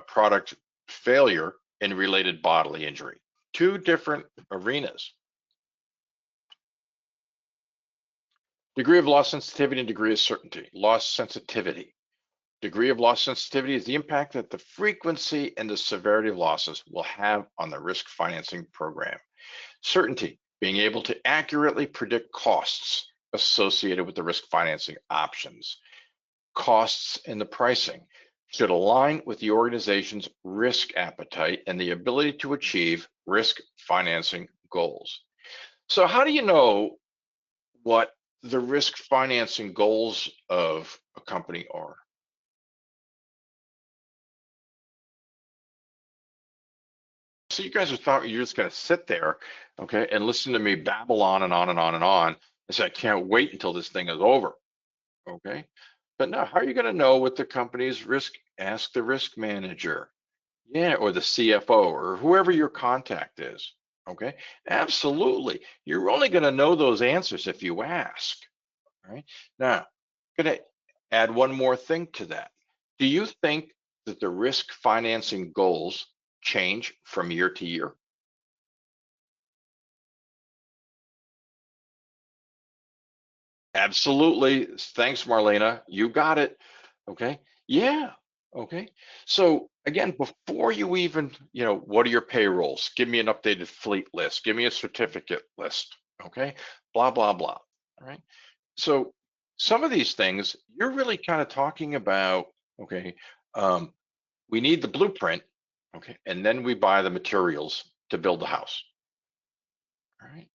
product failure and related bodily injury. Two different arenas. Degree of loss sensitivity and degree of certainty. Loss sensitivity. Degree of loss sensitivity is the impact that the frequency and the severity of losses will have on the risk financing program. Certainty, being able to accurately predict costs associated with the risk financing options. Costs and the pricing should align with the organization's risk appetite and the ability to achieve risk financing goals. So how do you know what the risk financing goals of a company are? So you guys are thought you're just going to sit there, okay, and listen to me babble on and on and on and on and say, I can't wait until this thing is over, okay? But now, how are you going to know what the company's risk? Ask the risk manager, yeah, or the CFO or whoever your contact is, okay? Absolutely. You're only going to know those answers if you ask, right? Now, I'm going to add one more thing to that. Do you think that the risk financing goals change from year to year? Absolutely. Thanks, Marlena. You got it. Okay. Yeah. Okay. So again, before you even, what are your payrolls? Give me an updated fleet list. Give me a certificate list. Okay. Blah, blah, blah. All right. So some of these things you're really kind of talking about, okay, we need the blueprint, okay, and then we buy the materials to build the house. All right.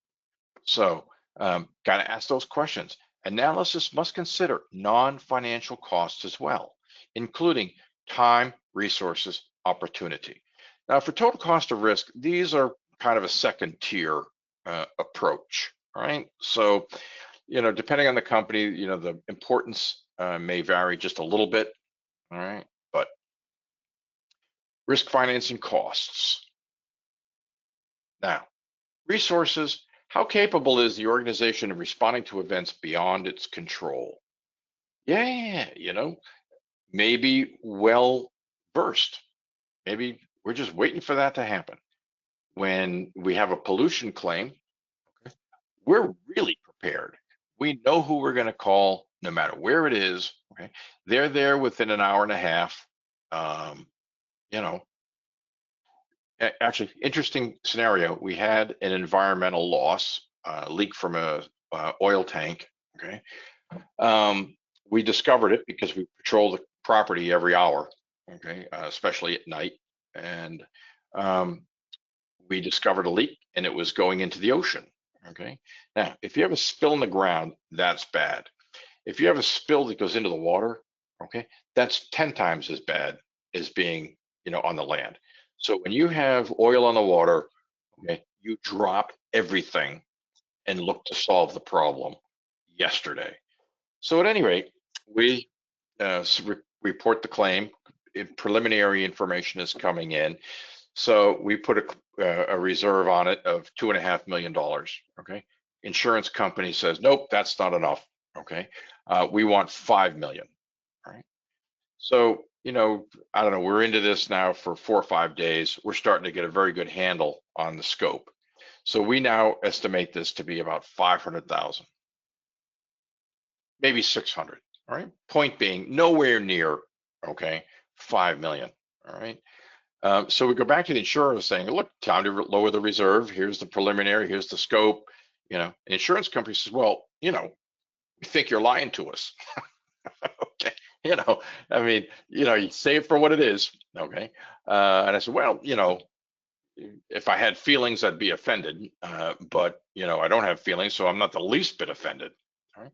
So got to ask those questions. Analysis must consider non-financial costs as well, including time, resources, opportunity. Now, for total cost of risk, these are kind of a second tier approach, right? So, depending on the company, the importance may vary just a little bit, all right? But risk financing costs. Now, resources, how capable is the organization of responding to events beyond its control? Yeah, maybe well versed. Maybe we're just waiting for that to happen. When we have a pollution claim, we're really prepared. We know who we're going to call no matter where it is. Okay. They're there within an hour and a half. You know, Actually, interesting scenario. We had an environmental loss, leak from a oil tank. Okay, we discovered it because we patrol the property every hour. Okay, especially at night, and we discovered a leak, and it was going into the ocean. Okay, now if you have a spill in the ground, that's bad. If you have a spill that goes into the water, okay, that's 10 times as bad as being, on the land. So when you have oil on the water, okay, you drop everything and look to solve the problem yesterday. So at any rate, we report the claim. Preliminary information is coming in. So we put a reserve on it of $2.5 million. Okay. Insurance company says, nope, that's not enough. Okay. We want 5 million. All right. So, I don't know, we're into this now for 4 or 5 days. We're starting to get a very good handle on the scope. So we now estimate this to be about 500,000, maybe 600. All right. Point being, nowhere near, okay, 5 million. All right. So we go back to the insurer saying, look, time to lower the reserve. Here's the preliminary, here's the scope. The insurance company says, well, we think you're lying to us. Okay. I mean, you say it for what it is. Okay. And I said, well, if I had feelings, I'd be offended. But, I don't have feelings, so I'm not the least bit offended. All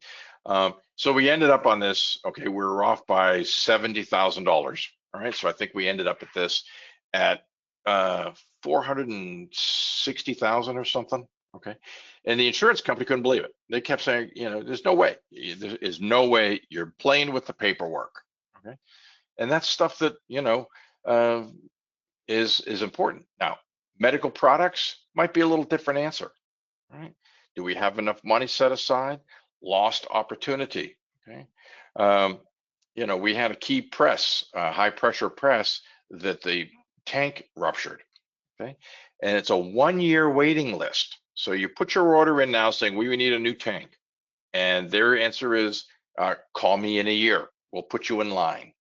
right. So we ended up on this. Okay. We were off by $70,000. All right. So I think we ended up at this at 460,000 or something. Okay. And the insurance company couldn't believe it. They kept saying, there's no way. There is no way. You're playing with the paperwork. Okay. And that's stuff that, uh, is important. Now, medical products might be a little different answer. Right? Do we have enough money set aside? Lost opportunity. Okay. We had a key press, high pressure press, that the tank ruptured. Okay. And it's a 1-year waiting list. So you put your order in now saying, we need a new tank. And their answer is, call me in a year. We'll put you in line.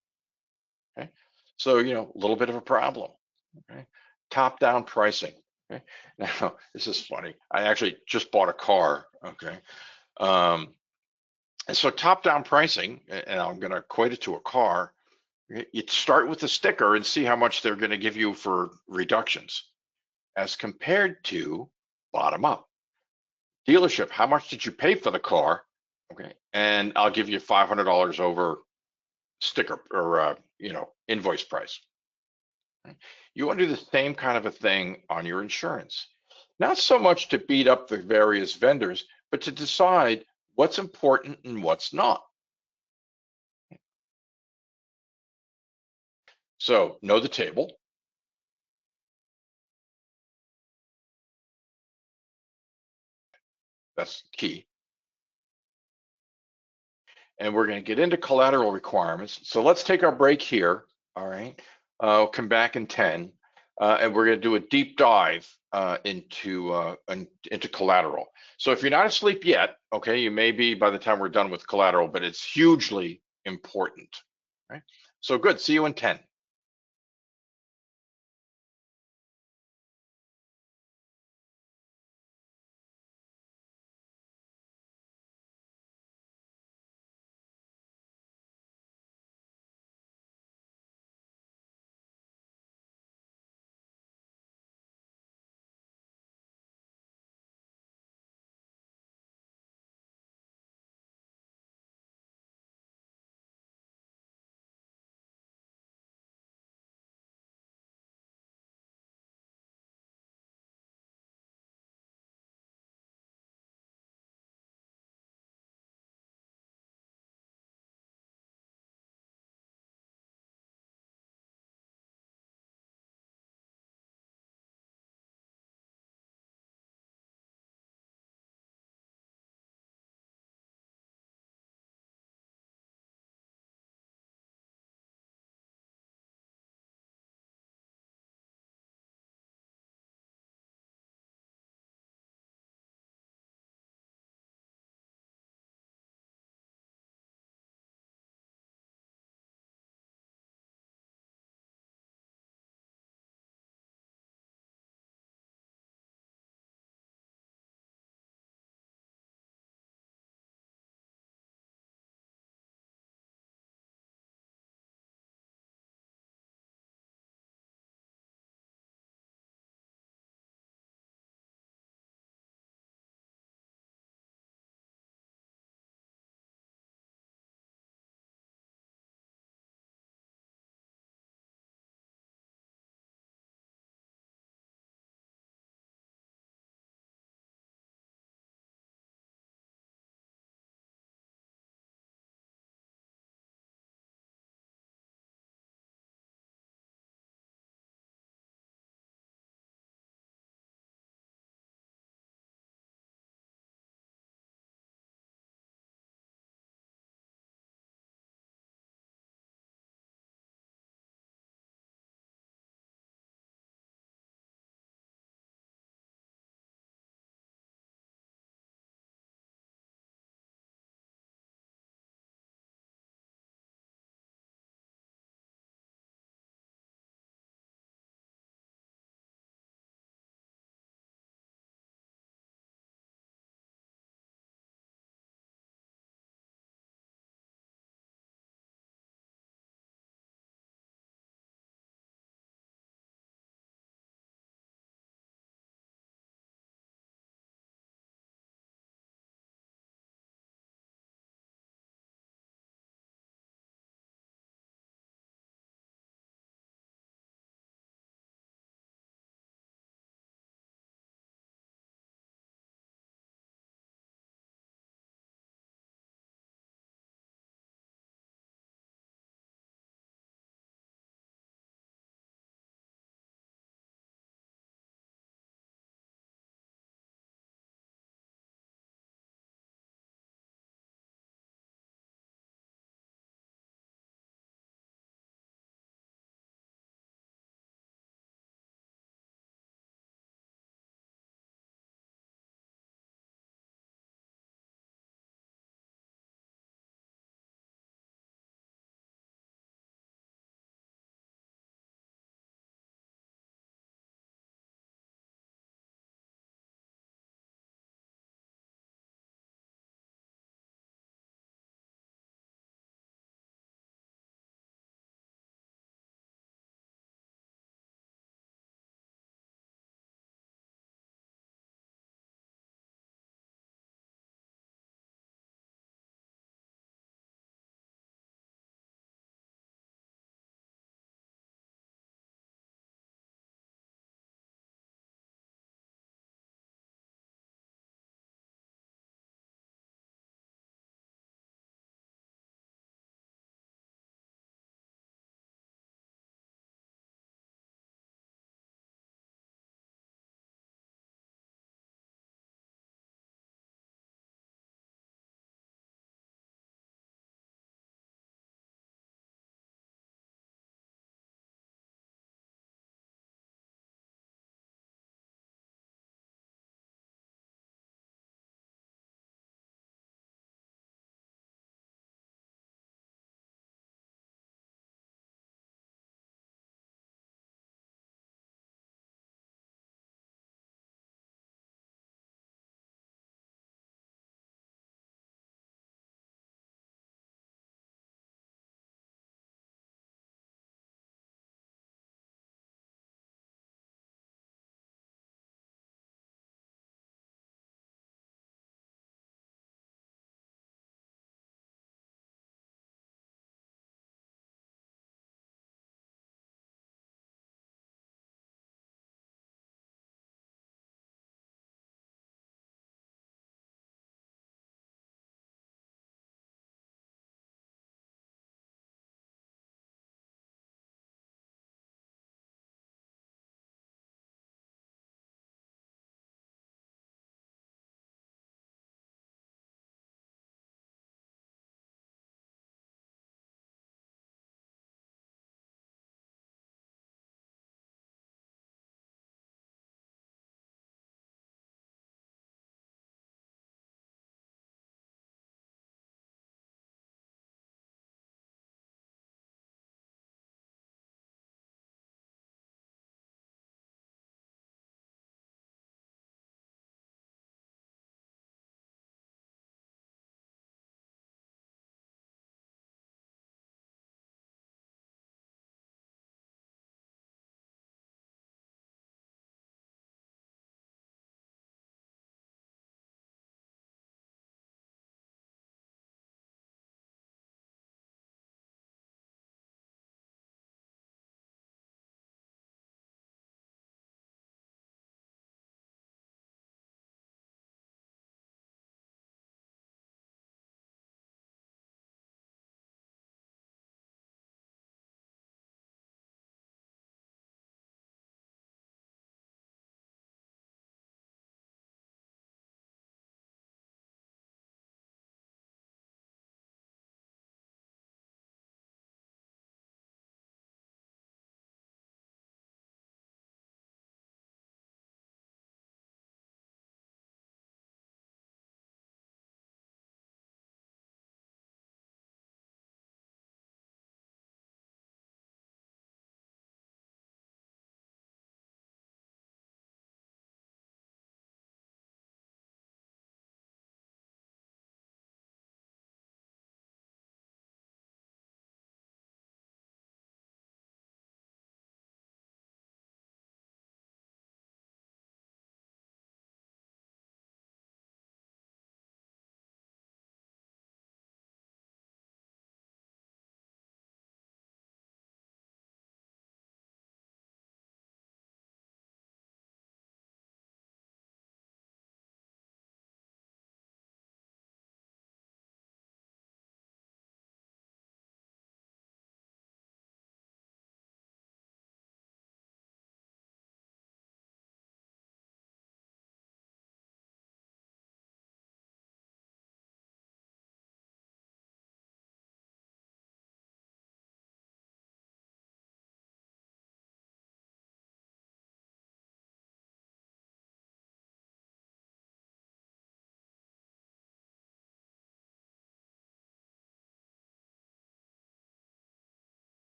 Okay. So, a little bit of a problem. Okay. Top-down pricing. Okay. Now, this is funny. I actually just bought a car. Okay. And so top-down pricing, and I'm going to equate it to a car. You start with the sticker and see how much they're going to give you for reductions, as compared to bottom up. Dealership, how much did you pay for the car? Okay, and I'll give you $500 over sticker or invoice price. Okay? You want to do the same kind of a thing on your insurance. Not so much to beat up the various vendors, but to decide what's important and what's not. So know the table. That's key. And we're going to get into collateral requirements. So let's take our break here. All right. I'll come back in 10, and we're going to do a deep dive into collateral. So if you're not asleep yet, okay, you may be by the time we're done with collateral, but it's hugely important. Right. So good. See you in 10.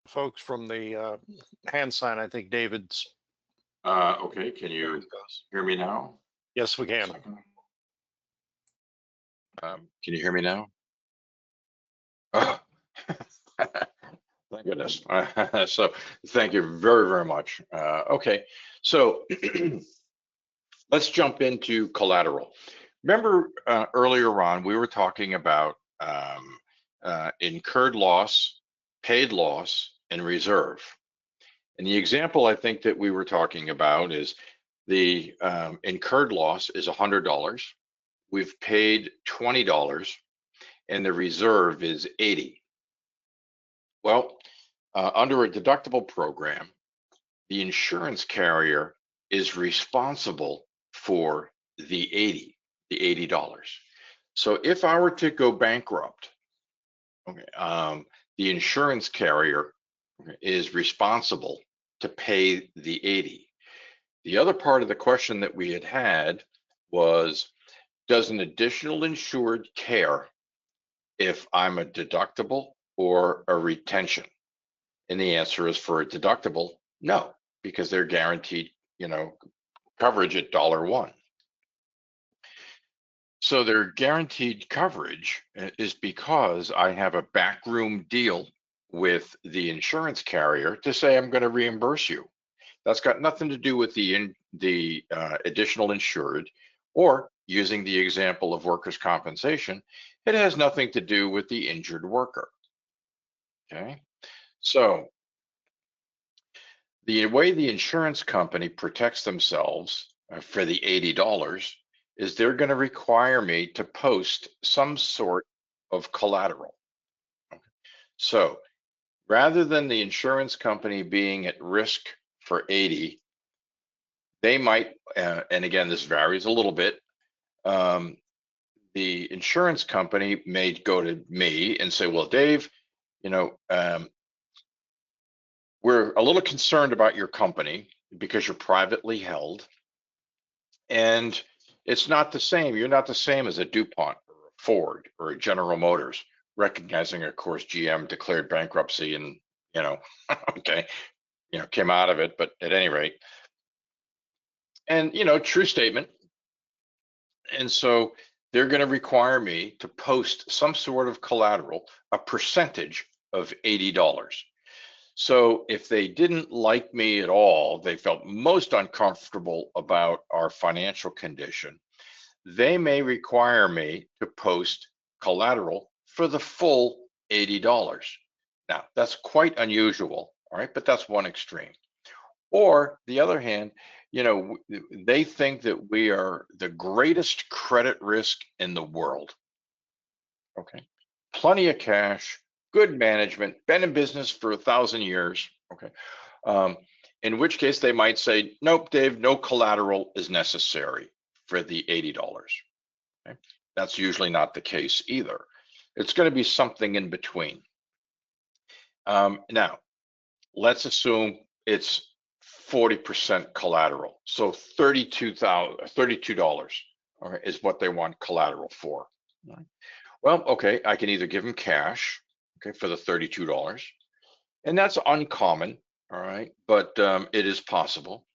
folks from the hand sign. I think David's. Okay, can you hear me now? Yes, we can. Can you hear me now? Oh. Thank goodness. So thank you very, very much. Okay, so let's jump into collateral. Remember earlier on, we were talking about incurred loss, paid loss, and reserve. And the example I think that we were talking about is the incurred loss is $100. We've paid $20, and the reserve is $80. Well, under a deductible program, the insurance carrier is responsible for the $80. So if I were to go bankrupt, okay, the insurance carrier is responsible to pay the $80. The other part of the question that we had was, does an additional insured care if I'm a deductible or a retention? And the answer is, for a deductible, no, because they're guaranteed, coverage at $1. So their guaranteed coverage is because I have a backroom deal with the insurance carrier to say I'm going to reimburse you. That's got nothing to do with the additional insured, or using the example of workers' compensation, it has nothing to do with the injured worker. Okay, so the way the insurance company protects themselves for the $80 is they're going to require me to post some sort of collateral. Okay. So rather than the insurance company being at risk for 80, they might, and again, this varies a little bit, the insurance company may go to me and say, well, Dave, we're a little concerned about your company because you're privately held, and it's not the same. You're not the same as a DuPont or a Ford or a General Motors, recognizing, of course, GM declared bankruptcy and, okay, came out of it, but at any rate, and, true statement. And so they're going to require me to post some sort of collateral, a percentage of $80. So if they didn't like me at all, they felt most uncomfortable about our financial condition, they may require me to post collateral for the full $80. Now, that's quite unusual, all right, but that's one extreme. Or the other hand, they think that we are the greatest credit risk in the world. Okay, plenty of cash, good management, been in business for 1,000 years. Okay, in which case they might say, nope, Dave, no collateral is necessary for the $80. Okay? That's usually not the case either. It's going to be something in between. Now, let's assume it's 40% collateral. So $32 okay, is what they want collateral for. Right. Well, okay, I can either give them cash, okay, for the $32, and that's uncommon, all right, but it is possible.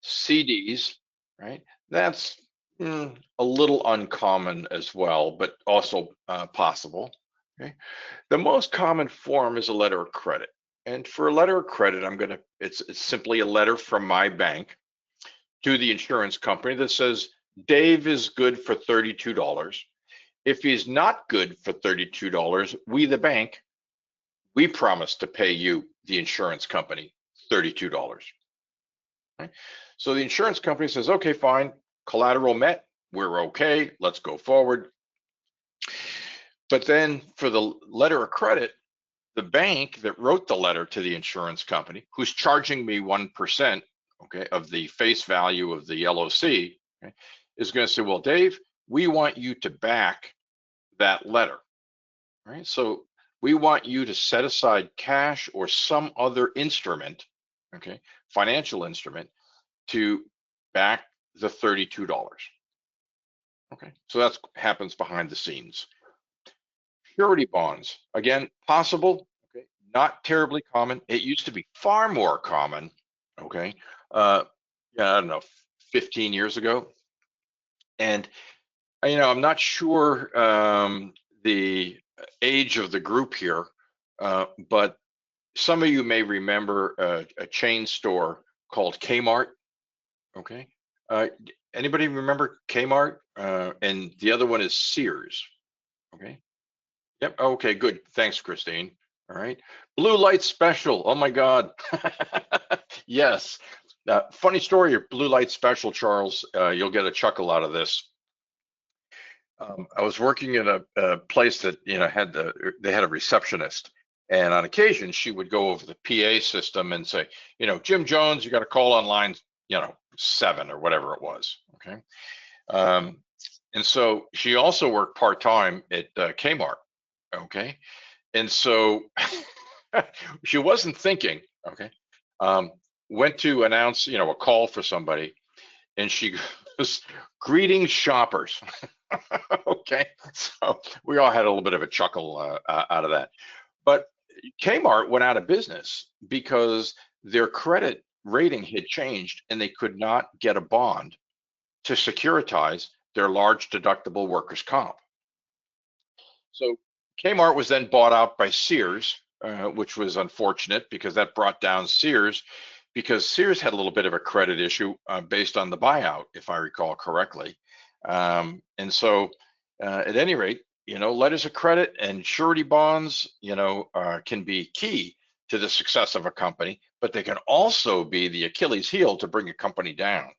CDs, right, that's a little uncommon as well, but also possible. Okay, the most common form is a letter of credit. And for a letter of credit, it's simply a letter from my bank to the insurance company that says, Dave is good for $32. If he's not good for $32, we, the bank, we promise to pay you, the insurance company, $32. Right? So the insurance company says, okay, fine, collateral met, we're okay, let's go forward. But then for the letter of credit, the bank that wrote the letter to the insurance company, who's charging me 1%, okay, of the face value of the LOC, okay, is going to say, well, Dave, we want you to back that letter, right? So we want you to set aside cash or some other instrument, okay, financial instrument, to back the $32. Okay, so that happens behind the scenes. Surety bonds, again, possible, okay, not terribly common. It used to be far more common. Okay. Yeah, I don't know, 15 years ago. And, I'm not sure the age of the group here, but some of you may remember a chain store called Kmart. Okay. Anybody remember Kmart? And the other one is Sears. Okay. Yep. Okay, good. Thanks, Christine. All right. Blue light special. Oh my God. Yes. Funny story of blue light special, Charles. You'll get a chuckle out of this. I was working in a place that they had a receptionist, and on occasion she would go over the PA system and say, Jim Jones, you got to call on line 7 or whatever it was. Okay. And so she also worked part-time at Kmart. Okay. And so she wasn't thinking. Okay. Went to announce a call for somebody, and she goes, greetings shoppers. Okay, so we all had a little bit of a chuckle out of that. But Kmart went out of business because their credit rating had changed and they could not get a bond to securitize their large deductible workers' comp. So Kmart was then bought out by Sears, which was unfortunate because that brought down Sears, because Sears had a little bit of a credit issue based on the buyout, if I recall correctly. And so at any rate, letters of credit and surety bonds, can be key to the success of a company, but they can also be the Achilles heel to bring a company down.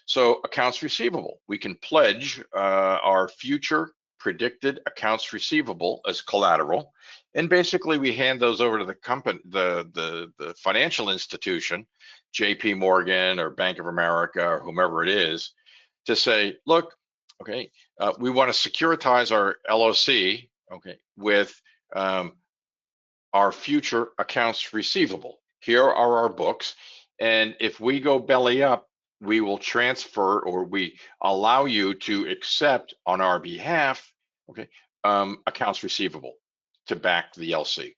So accounts receivable, we can pledge our future predicted accounts receivable as collateral, and basically we hand those over to the company, the financial institution, JP Morgan or Bank of America or whomever it is, to say, look, okay, we want to securitize our LOC, okay, with our future accounts receivable. Here are our books, and if we go belly up, we will transfer, or we allow you to accept on our behalf, okay, accounts receivable to back the LC.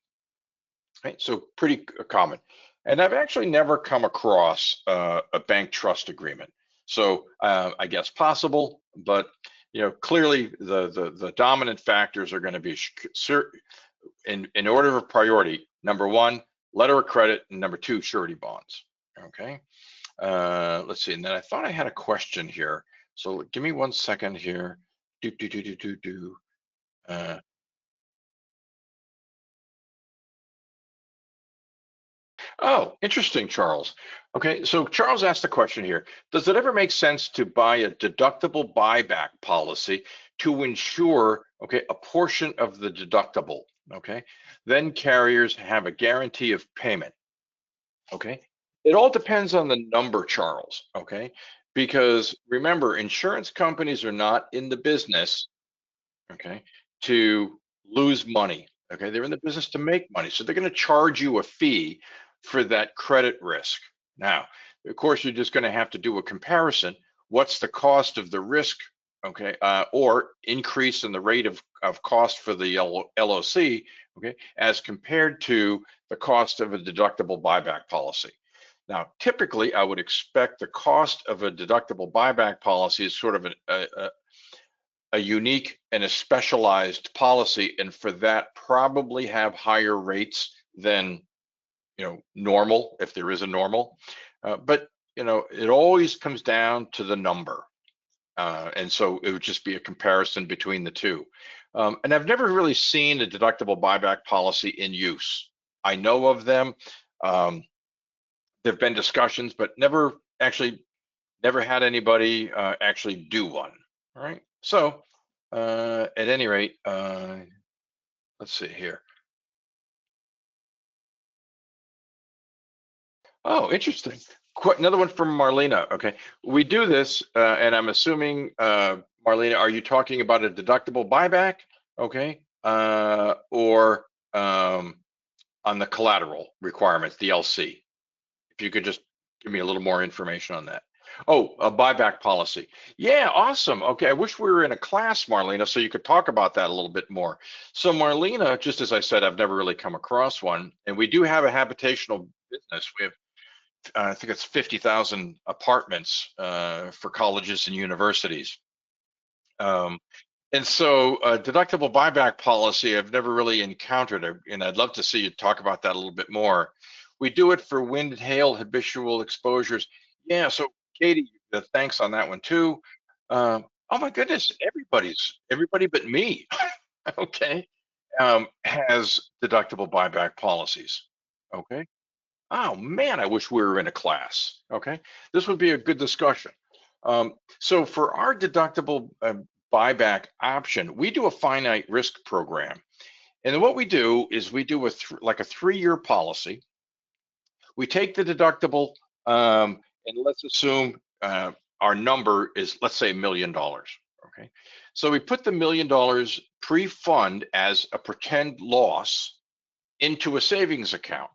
Right, so pretty common. And I've actually never come across a bank trust agreement. So I guess possible, but clearly the dominant factors are going to be in order of priority. Number one, letter of credit, and number two, surety bonds. Okay. Let's see. And then I thought I had a question here. So give me 1 second here. Oh, interesting, Charles. Okay, so Charles asked the question here. Does it ever make sense to buy a deductible buyback policy to ensure, okay, a portion of the deductible, okay? Then carriers have a guarantee of payment, okay? It all depends on the number, Charles, okay? Because remember, insurance companies are not in the business, okay, to lose money. Okay, they're in the business to make money. So they're going to charge you a fee for that credit risk. Now, of course, you're just going to have to do a comparison. What's the cost of the risk, okay, or increase in the rate of cost for the LOC, okay, as compared to the cost of a deductible buyback policy. Now, typically, I would expect the cost of a deductible buyback policy is sort of a unique and a specialized policy, and for that probably have higher rates than normal, if there is a normal. But it always comes down to the number, and so it would just be a comparison between the two. And I've never really seen a deductible buyback policy in use. I know of them. There've been discussions, but never had anybody actually do one. All right. So at any rate, let's see here. Oh, interesting. Another one from Marlena. Okay, we do this, and I'm assuming, Marlena, are you talking about a deductible buyback? Okay, or on the collateral requirements, the LC? If you could just give me a little more information on that. Oh, a buyback policy. Yeah, awesome. Okay, I wish we were in a class, Marlena, so you could talk about that a little bit more. So Marlena, just as I said, I've never really come across one, and we do have a habitational business. We have, I think it's 50,000 apartments for colleges and universities. Um, and so deductible buyback policy, I've never really encountered, and I'd love to see you talk about that a little bit more. We do it for wind, hail, habitual exposures. Yeah, so Katie, thanks on that one too. Oh my goodness, everybody but me, okay, has deductible buyback policies, okay? Oh man, I wish we were in a class. Okay, this would be a good discussion. So for our deductible buyback option, we do a finite risk program, and then what we do is we do like a 3-year policy. We take the deductible, and let's assume our number is, let's say, $1 million. Okay, so we put the $1 million pre-fund as a pretend loss into a savings account,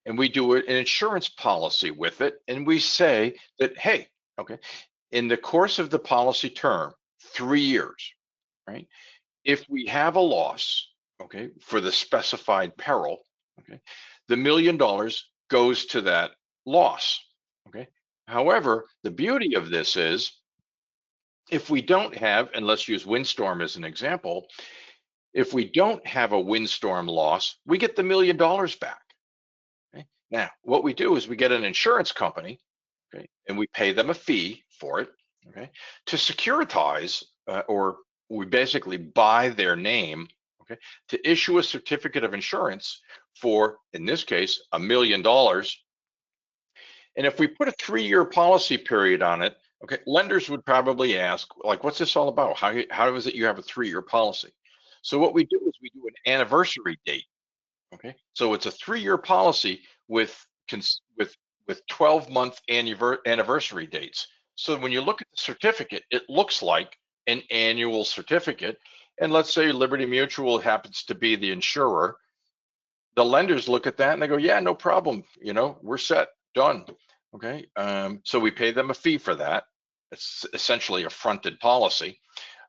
and we do an insurance policy with it, and we say that, hey, okay, in the course of the policy term, 3 years, right? If we have a loss, okay, for the specified peril, okay, the $1 million goes to that loss, okay? However, the beauty of this is if we don't have, and let's use windstorm as an example, if we don't have a windstorm loss, we get the $1 million back. Okay? Now, what we do is we get an insurance company, okay, and we pay them a fee for it, okay, to securitize, or we basically buy their name, okay, to issue a certificate of insurance for, in this case, $1 million. And if we put a 3-year policy period on it, okay, lenders would probably ask, like, what's this all about? How is it you have a 3-year policy? So what we do is we do an anniversary date. Okay, so it's a 3-year policy with with 12-month anniversary dates. So when you look at the certificate, it looks like an annual certificate. And let's say Liberty Mutual happens to be the insurer. The lenders look at that and they go, yeah, no problem. You know, we're set, done. Okay, so we pay them a fee for that. It's essentially a fronted policy.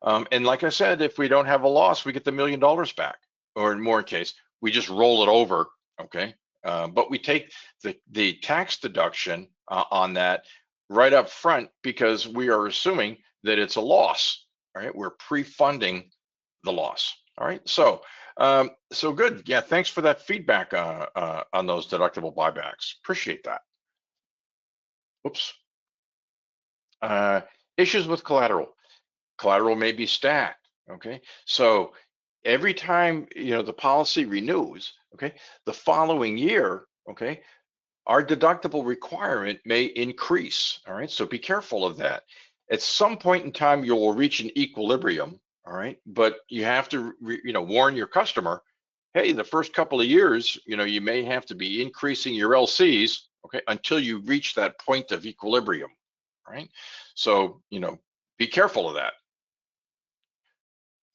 And like I said, if we don't have a loss, we get the $1 million back, or in more case, we just roll it over, okay? But we take the tax deduction on that right up front because we are assuming that it's a loss, all right? We're pre-funding the loss, all right? So, so good, yeah, thanks for that feedback on those deductible buybacks. Appreciate that. Oops. Issues with collateral. Collateral may be stacked, okay? So every time, you know, the policy renews, okay, the following year, okay, our deductible requirement may increase, all right? So be careful of that. At some point in time, you will reach an equilibrium, all right? But you have to, you know, warn your customer, hey, the first couple of years, you know, you may have to be increasing your LCs, okay, until you reach that point of equilibrium, right? So, you know, be careful of that.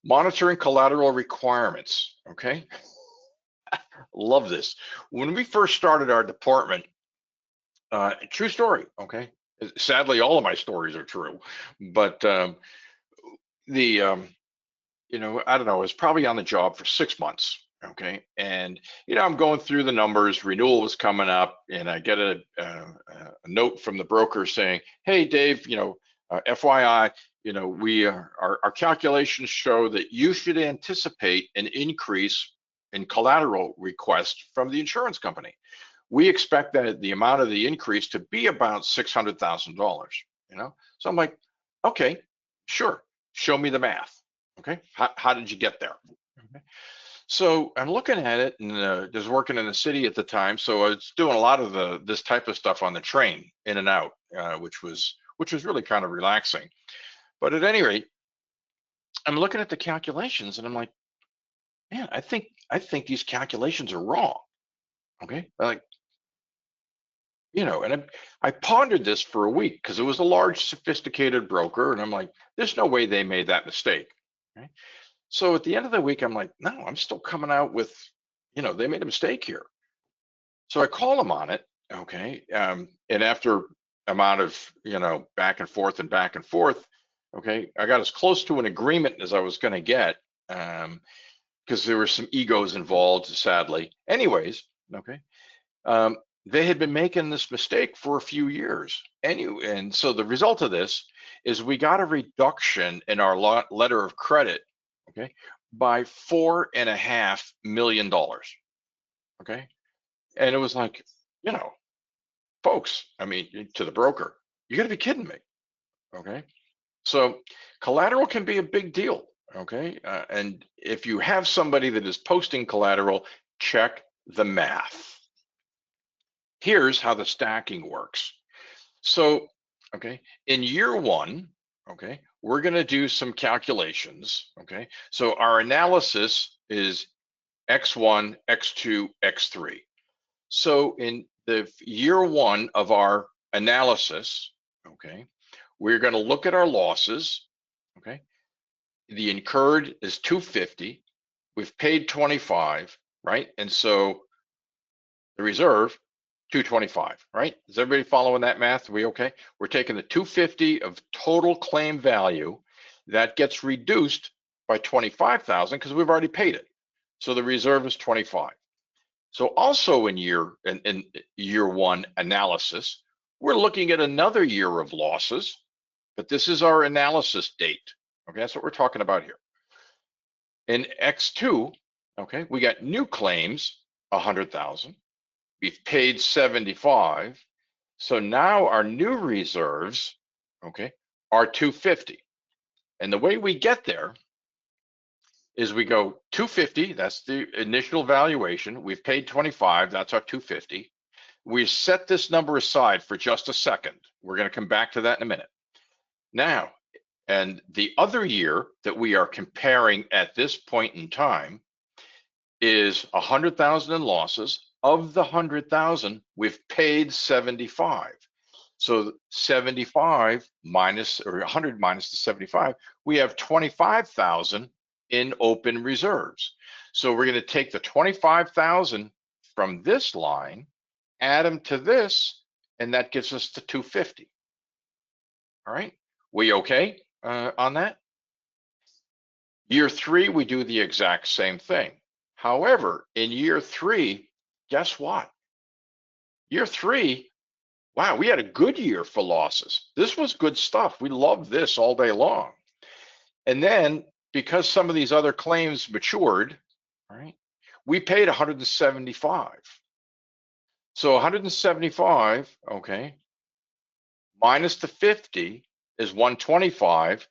Monitoring collateral requirements, okay? Love this. When we first started our department, true story, okay? Sadly, all of my stories are true, but you know, I don't know, I was probably on the job for 6 months, okay? And, you know, I'm going through the numbers, renewal was coming up, and I get a note from the broker saying, hey, Dave, you know, FYI, you know, our calculations show that you should anticipate an increase in collateral request from the insurance company. We expect that the amount of the increase to be about $600,000, you know? So I'm like, okay, sure, show me the math. Okay, how did you get there? Okay. So I'm looking at it, and just working in the city at the time, so I was doing a lot of this type of stuff on the train, in and out, which was really kind of relaxing. But at any rate, I'm looking at the calculations, and I'm like, man, I think these calculations are wrong. Okay, like, you know, and I pondered this for a week because it was a large, sophisticated broker, and I'm like, there's no way they made that mistake. Okay? So at the end of the week, I'm like, no, I'm still coming out with, you know, they made a mistake here. So I call them on it, okay? And after amount of, back and forth and back and forth. Okay, I got as close to an agreement as I was going to get, because there were some egos involved, sadly. Anyways, okay, they had been making this mistake for a few years. And so the result of this is we got a reduction in our letter of credit, okay, by $4.5 million. Okay, and it was like, folks, I mean, to the broker, you got to be kidding me. Okay, so collateral can be a big deal. Okay, and if you have somebody that is posting collateral, check the math. Here's how the stacking works. So, okay, in year one, okay, we're going to do some calculations. Okay, so our analysis is X1, X2, X3. So in the year one of our analysis, okay, we're going to look at our losses. Okay, the incurred is 250. We've paid 25, right? And so the reserve 225, right? Is everybody following that math? Are we okay? We're taking the 250 of total claim value that gets reduced by 25,000 because we've already paid it. So the reserve is 25. So also in year one analysis, we're looking at another year of losses, but this is our analysis date. Okay, that's what we're talking about here. In X2, okay, we got new claims, 100,000. We've paid 75. So now our new reserves, okay, are 250. And the way we get there is we go 250, that's the initial valuation. We've paid 25, that's our 250. We set this number aside for just a second. We're going to come back to that in a minute. Now, and the other year that we are comparing at this point in time is 100,000 in losses. Of the 100,000, we've paid 75. So 75 minus, or 100 minus the 75, we have 25,000 in open reserves. So we're going to take the 25,000 from this line, add them to this, and that gives us the 250. All right, we okay on that? Year three, we do the exact same thing. However, in year three, guess what? Year three, wow, we had a good year for losses. This was good stuff. We loved this all day long. And then because some of these other claims matured, right, we paid 175. So 175, okay, minus the 50 is 125,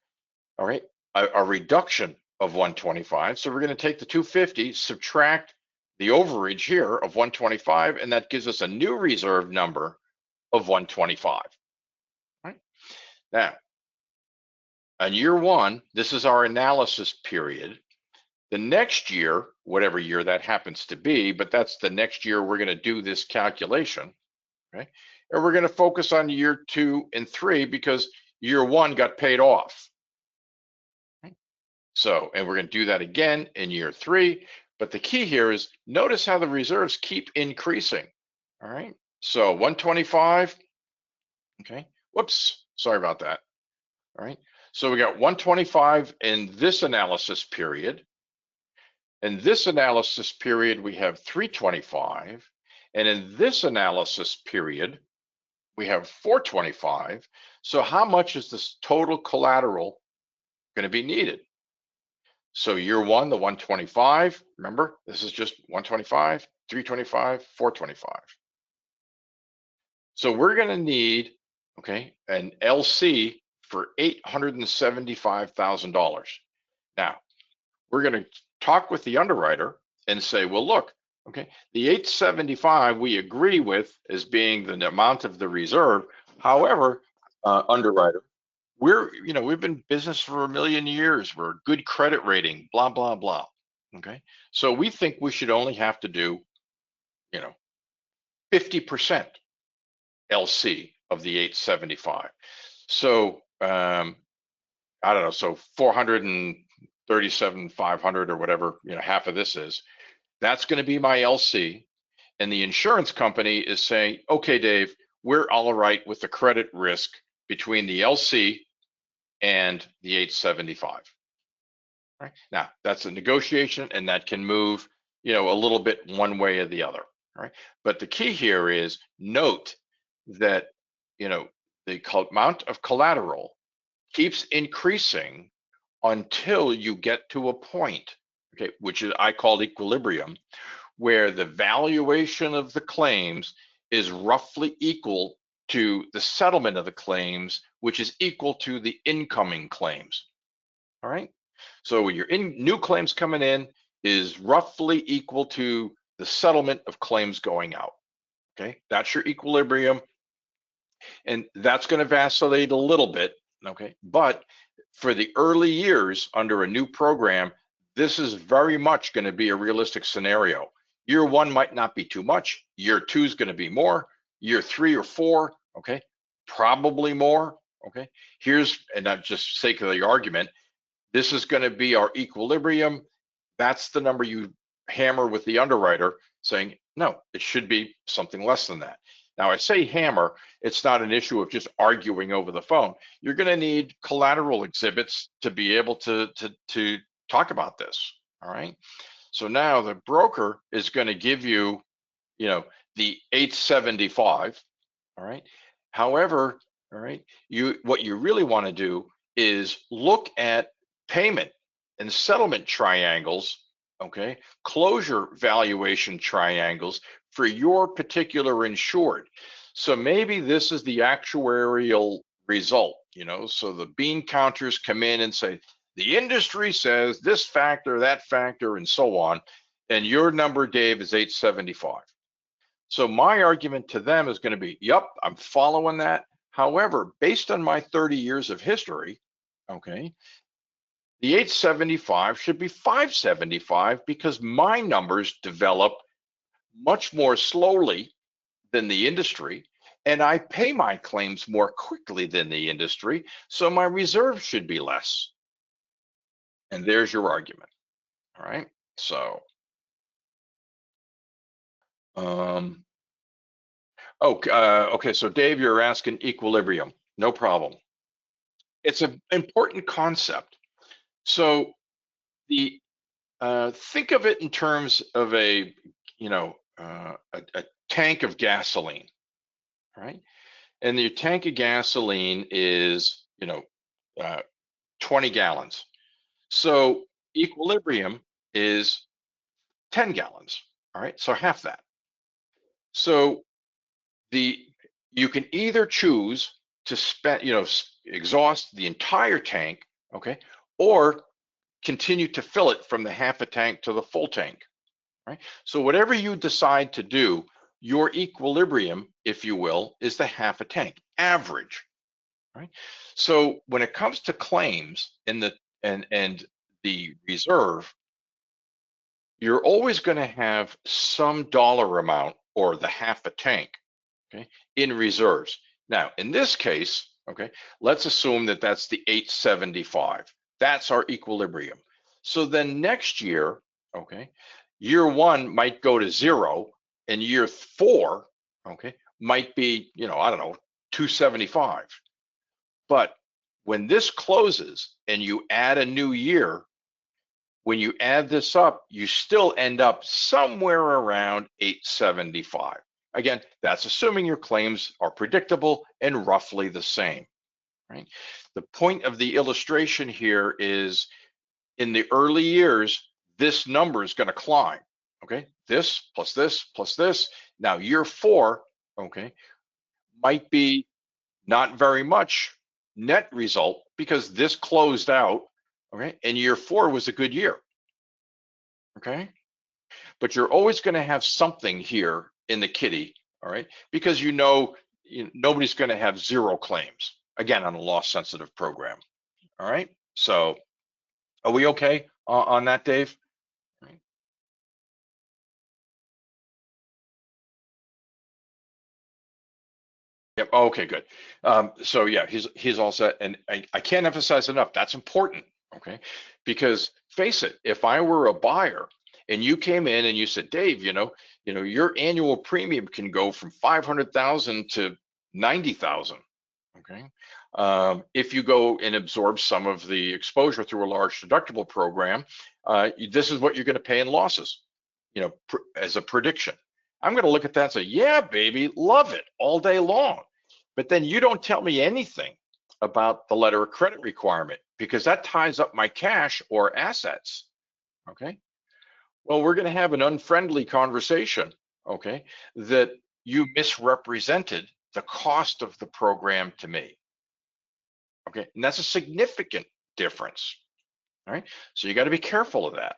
all right, a reduction of 125. So we're going to take the 250, subtract the overage here of 125, and that gives us a new reserve number of 125. Right? Now, on year one, this is our analysis period. The next year, whatever year that happens to be, but that's the next year we're going to do this calculation. Okay, and we're going to focus on year 2 and 3 because year 1 got paid off. So, and we're going to do that again in year 3. But the key here is notice how the reserves keep increasing. All right. So 125. Okay. Whoops. Sorry about that. All right. So we got 125 in this analysis period. In this analysis period, we have 325. And in this analysis period, we have 425. So how much is this total collateral going to be needed? So year one, the 125, remember, this is just 125, 325, 425. So we're going to need, okay, an LC for $875,000. Now, we're going to talk with the underwriter and say, well, look, okay, the 875 we agree with as being the amount of the reserve. However, underwriter, we've been in business for a million years. We're a good credit rating, blah, blah, blah. Okay. So we think we should only have to do, 50% LC of the 875. So, I don't know. So 437,500 or whatever, half of this is, that's going to be my LC. And the insurance company is saying, okay, Dave, we're all right with the credit risk between the LC and the 875. Right? Now, that's a negotiation, and that can move, a little bit one way or the other. Right? But the key here is note that, the amount of collateral keeps increasing until you get to a point, okay, which is I call equilibrium, where the valuation of the claims is roughly equal to the settlement of the claims, which is equal to the incoming claims. All right. So when your new claims coming in is roughly equal to the settlement of claims going out. Okay, that's your equilibrium. And that's going to vacillate a little bit. Okay, but for the early years under a new program, this is very much going to be a realistic scenario. Year one might not be too much. Year two is going to be more. Year 3 or 4, okay, probably more. Okay, and not just sake of the argument, this is going to be our equilibrium. That's the number you hammer with the underwriter saying, no, it should be something less than that. Now, I say hammer, it's not an issue of just arguing over the phone. You're going to need collateral exhibits to be able to talk about this. All right. So now the broker is going to give you, the 875. All right. However, all right, what you really want to do is look at payment and settlement triangles, okay, closure valuation triangles for your particular insured. So maybe this is the actuarial result, so the bean counters come in and say, the industry says this factor, that factor, and so on, and your number, Dave, is 875. So my argument to them is going to be, yep, I'm following that. However, based on my 30 years of history, okay, the 875 should be 575 because my numbers develop much more slowly than the industry, and I pay my claims more quickly than the industry, so my reserve should be less. And there's your argument. All right. So, okay. So Dave, you're asking equilibrium. No problem. It's an important concept. So think of it in terms of a tank of gasoline, right? And your tank of gasoline is 20 gallons. So equilibrium is 10 gallons. All right, so half that. So you can either choose to spend, exhaust the entire tank, okay, or continue to fill it from the half a tank to the full tank, right? So whatever you decide to do, your equilibrium, if you will, is the half a tank average, right? So when it comes to claims and the reserve, you're always going to have some dollar amount or the half a tank, okay, in reserves. Now, in this case, okay, let's assume that that's the 875. That's our equilibrium. So then next year, okay, year one might go to 0, and year 4, okay, might be, I don't know, 275. But when this closes and you add a new year, when you add this up, you still end up somewhere around 875. Again, that's assuming your claims are predictable and roughly the same, right? The point of the illustration here is in the early years, this number is going to climb, okay? This plus this plus this. Now year 4, okay, might be not very much net result because this closed out, okay? And year 4 was a good year, okay? But you're always going to have something here in the kitty, all right? Because nobody's going to have 0 claims, again, on a loss sensitive program, all right? So are we okay on that, Dave? Yep. Okay, good. So yeah, he's all set, and I can't emphasize enough. That's important. Okay, because face it, if I were a buyer and you came in and you said, Dave, your annual premium can go from 500,000 to $90,000. Okay. If you go and absorb some of the exposure through a large deductible program, this is what you're going to pay in losses, as a prediction. I'm going to look at that and say, yeah, baby, love it all day long. But then you don't tell me anything about the letter of credit requirement, because that ties up my cash or assets. Okay. Well, we're going to have an unfriendly conversation. Okay. That you misrepresented the cost of the program to me. Okay, and that's a significant difference. All right, so you got to be careful of that.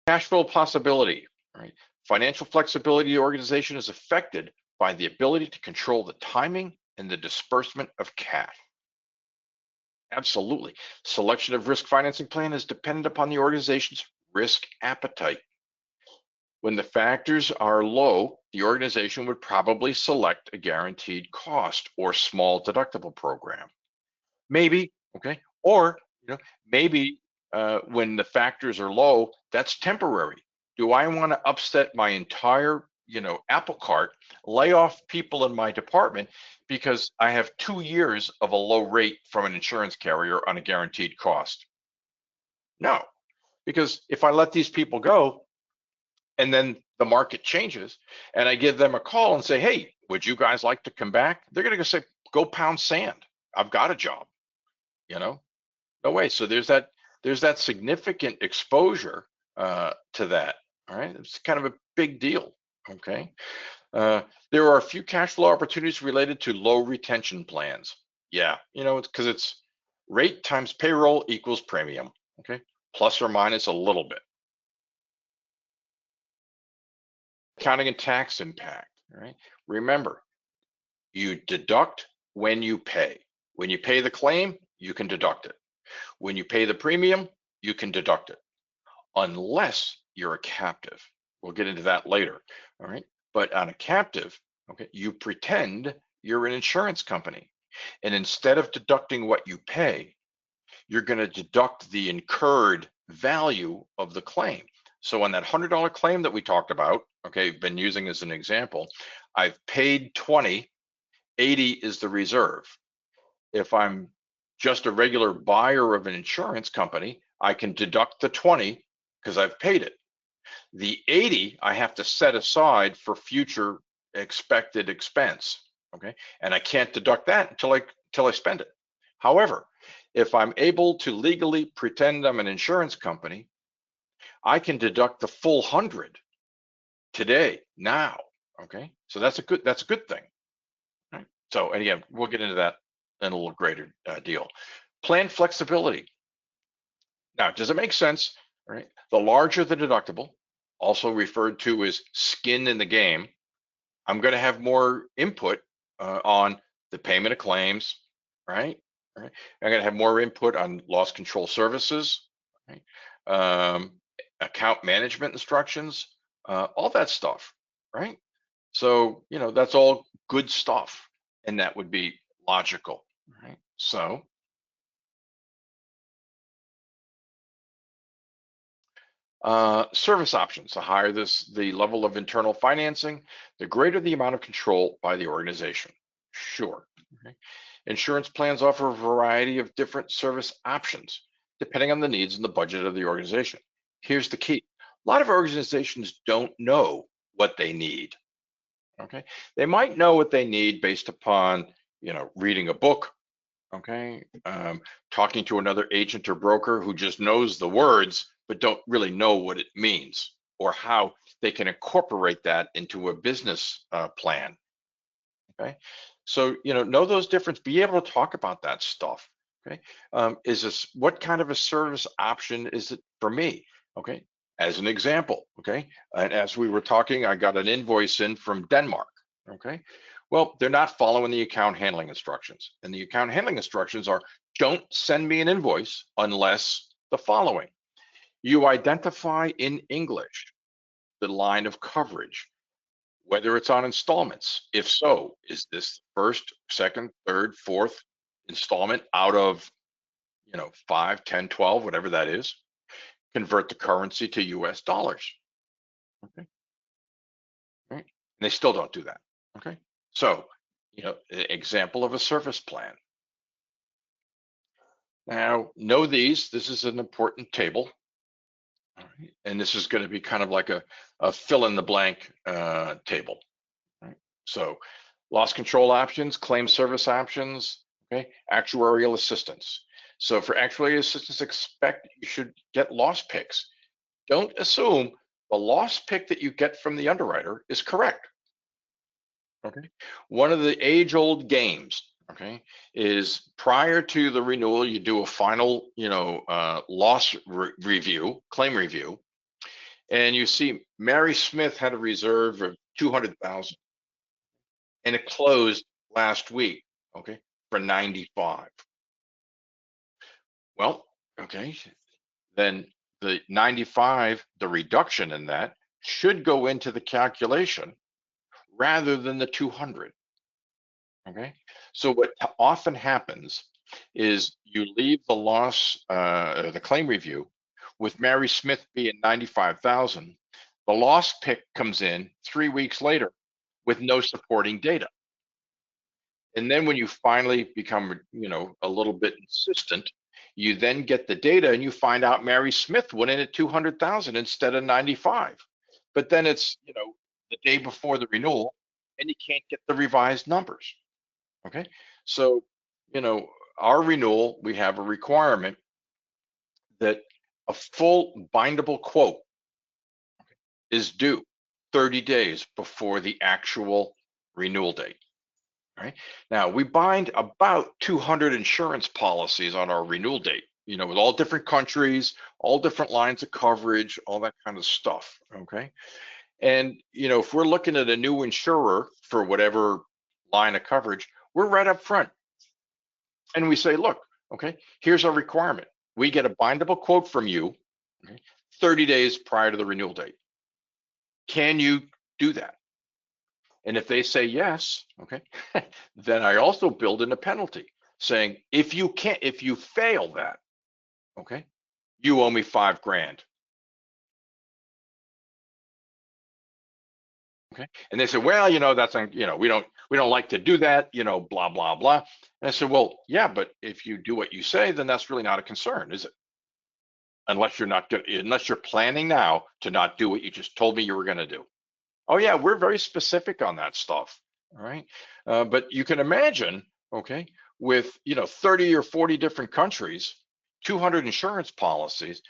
Cash flow possibility. All right, financial flexibility of the organization is affected by the ability to control the timing and the disbursement of cash. Absolutely. Selection of risk financing plan is dependent upon the organization's risk appetite. When the factors are low, the organization would probably select a guaranteed cost or small deductible program. Maybe, okay, or maybe when the factors are low, that's temporary. Do I want to upset my entire apple cart, lay off people in my department because I have 2 years of a low rate from an insurance carrier on a guaranteed cost? No, because if I let these people go and then the market changes and I give them a call and say, hey, would you guys like to come back? They're going to say, go pound sand. I've got a job. No way. So there's that significant exposure to that. All right, it's kind of a big deal. Okay, there are a few cash flow opportunities related to low retention plans. Yeah, it's because it's rate times payroll equals premium. Okay, plus or minus a little bit. Accounting and tax impact. All right, remember, you deduct when you pay. When you pay the claim, you can deduct it. When you pay the premium, you can deduct it, unless you're a captive. We'll get into that later, all right? But on a captive, okay, you pretend you're an insurance company. And instead of deducting what you pay, you're gonna deduct the incurred value of the claim. So on that $100 claim that we talked about, okay, been using as an example, I've paid 20, 80 is the reserve. If I'm just a regular buyer of an insurance company, I can deduct the 20 because I've paid it. The 80 I have to set aside for future expected expense. Okay, and I can't deduct that until I spend it. However, if I'm able to legally pretend I'm an insurance company, I can deduct the full 100 today, now. Okay, so that's a good thing. Right? So, and again, we'll get into that in a little greater deal. Plan flexibility. Now, does it make sense? Right? The larger the deductible, also referred to as skin in the game, I'm going to have more input on the payment of claims, right? I'm going to have more input on loss control services, right? Account management instructions, all that stuff, right? So, that's all good stuff, and that would be logical, right? So, service options. The higher the level of internal financing, the greater the amount of control by the organization. Sure. Okay. Insurance plans offer a variety of different service options, depending on the needs and the budget of the organization. Here's the key. A lot of organizations don't know what they need. Okay. They might know what they need based upon, reading a book, okay, talking to another agent or broker who just knows the words but don't really know what it means or how they can incorporate that into a business plan. Okay, so know those differences, be able to talk about that stuff. Okay, what kind of a service option is it for me? Okay, as an example. Okay, and as we were talking, I got an invoice in from Denmark. Okay, well, they're not following the account handling instructions, and the account handling instructions are: don't send me an invoice unless the following. You identify in English the line of coverage, whether it's on installments. If so, is this first, second, third, fourth installment out of 5, 10, 12, whatever that is? Convert the currency to US dollars. Okay. Right. And they still don't do that. Okay, so example of a service plan. Now, know these. This is an important table. All right. And this is going to be kind of like a fill in the blank table. Right? So loss control options, claim service options, okay, actuarial assistance. So for actuarial assistance, expect you should get loss picks. Don't assume the loss pick that you get from the underwriter is correct. Okay. One of the age-old games, okay, is prior to the renewal, you do a final, loss review, claim review, and you see Mary Smith had a reserve of 200,000 and it closed last week, okay, for 95. Well, okay, then the 95, the reduction in that should go into the calculation rather than the 200. Okay, so what often happens is you leave the loss, the claim review with Mary Smith being 95,000. The loss pick comes in 3 weeks later with no supporting data. And then when you finally become, a little bit insistent, you then get the data and you find out Mary Smith went in at 200,000 instead of 95. But then it's, the day before the renewal and you can't get the revised numbers. Okay. So, our renewal, we have a requirement that a full bindable quote is due 30 days before the actual renewal date. Right. Now we bind about 200 insurance policies on our renewal date, with all different countries, all different lines of coverage, all that kind of stuff. Okay. And, if we're looking at a new insurer for whatever line of coverage, we're right up front and we say, look, okay, here's our requirement. We get a bindable quote from you, okay, 30 days prior to the renewal date. Can you do that? And if they say yes, okay, then I also build in a penalty saying, if you fail that, okay, you owe me $5,000. Okay. And they said, well, that's, we don't like to do that, blah, blah, blah. And I said, well, yeah, but if you do what you say, then that's really not a concern, is it? Unless you're planning now to not do what you just told me you were going to do. Oh yeah, we're very specific on that stuff. All right. But you can imagine, okay, with, 30 or 40 different countries, 200 insurance policies,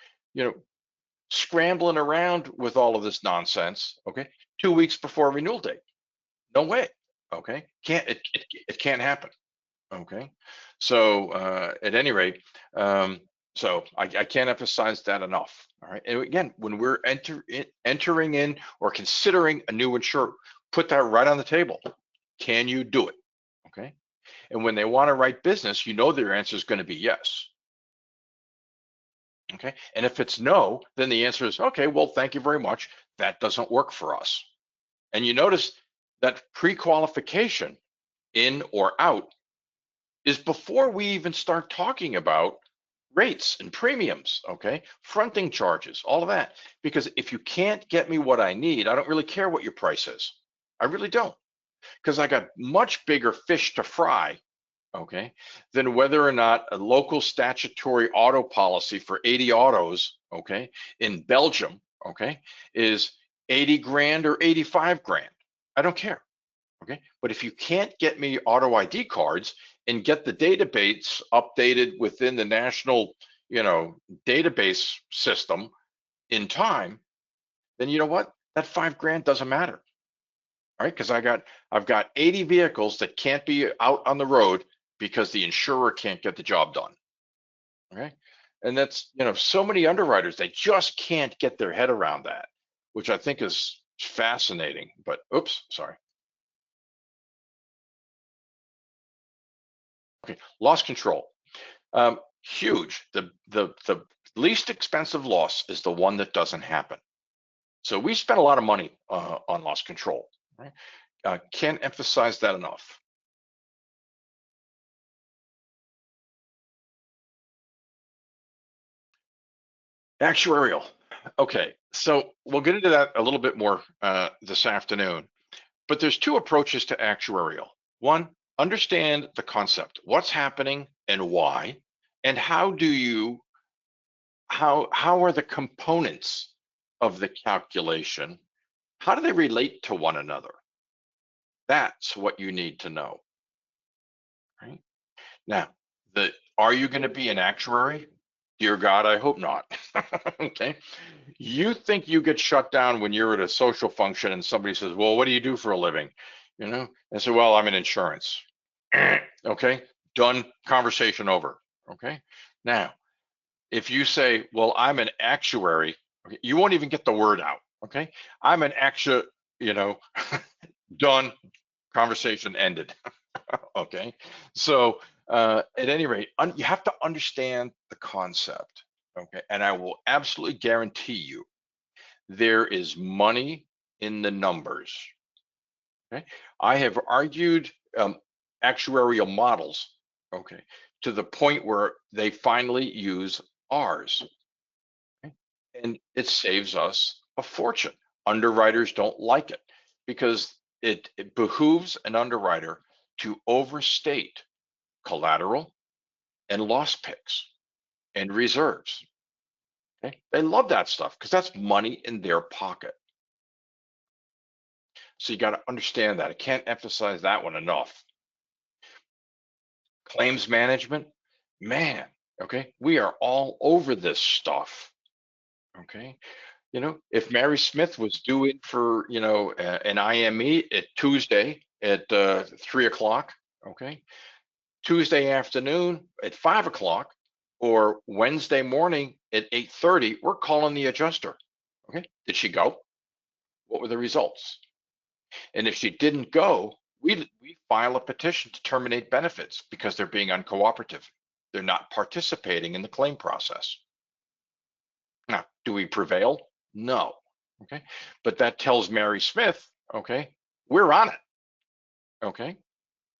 scrambling around with all of this nonsense, okay, 2 weeks before renewal date. No way. Okay. It can't happen. Okay. So at any rate, so I can't emphasize that enough. All right. And again, when we're entering in or considering a new insurer, put that right on the table. Can you do it? Okay. And when they want to write business, their answer is going to be yes. Okay. And if it's no, then the answer is, okay, well, thank you very much. That doesn't work for us. And you notice that pre-qualification, in or out, is before we even start talking about rates and premiums, okay? Fronting charges, all of that. Because if you can't get me what I need, I don't really care what your price is. I really don't. Because I got much bigger fish to fry, okay, than whether or not a local statutory auto policy for 80 autos, okay, in Belgium, okay, is 80 grand or 85 grand. I don't care. Okay, but if you can't get me auto ID cards and get the database updated within the national, database system in time, then you know what? That $5,000 doesn't matter. All right, because I've got 80 vehicles that can't be out on the road because the insurer can't get the job done. Okay, and that's, so many underwriters, they just can't get their head around that, which I think is fascinating. But oops, sorry. Okay, loss control. Huge. The least expensive loss is the one that doesn't happen. So we spend a lot of money on loss control. Right? Can't emphasize that enough. Actuarial. Okay, so we'll get into that a little bit more this afternoon. But there's two approaches to actuarial. One, understand the concept, what's happening and why, and how are the components of the calculation, how do they relate to one another? That's what you need to know, right? Now, are you going to be an actuary? Dear God, I hope not. Okay. You think you get shut down when you're at a social function and somebody says, well, what do you do for a living? You know, and say, well, I'm in insurance. Okay, done, conversation over. Okay. Now, if you say, well, I'm an actuary, okay, you won't even get the word out. Okay. I'm an you know, done, conversation ended. Okay. So at any rate, you have to understand the concept. Okay. And I will absolutely guarantee you there is money in the numbers. Okay. I have argued actuarial models, okay, to the point where they finally use ours. Okay? And it saves us a fortune. Underwriters don't like it because it behooves an underwriter to overstate collateral and loss picks and reserves. Okay? They love that stuff because that's money in their pocket. So you got to understand that. I can't emphasize that one enough. Claims management, man, okay, we are all over this stuff. Okay, you know, if Mary Smith was due in for, you know, an IME at Tuesday at 3 o'clock, okay, Tuesday afternoon at 5 o'clock, or Wednesday morning at 8:30, we're calling the adjuster. Okay, did she go? What were the results? And if she didn't go, we file a petition to terminate benefits because they're being uncooperative. They're not participating in the claim process. Now, do we prevail? No. Okay. But that tells Mary Smith, okay, we're on it. Okay.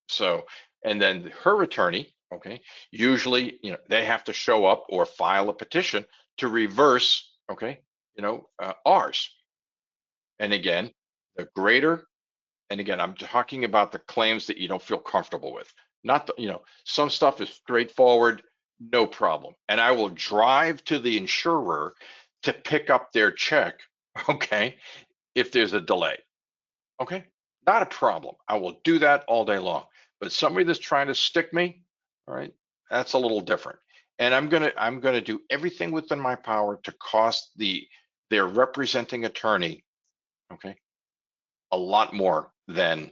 So, and then her attorney, okay, usually, you know, they have to show up or file a petition to reverse, okay, you know, ours. And again, the greater, and again, I'm talking about the claims that you don't feel comfortable with. Not the, you know, some stuff is straightforward, no problem. And I will drive to the insurer to pick up their check, okay, if there's a delay. Okay, not a problem. I will do that all day long. But somebody that's trying to stick me, all right, that's a little different. And I'm gonna do everything within my power to cost their representing attorney, okay, a lot more than,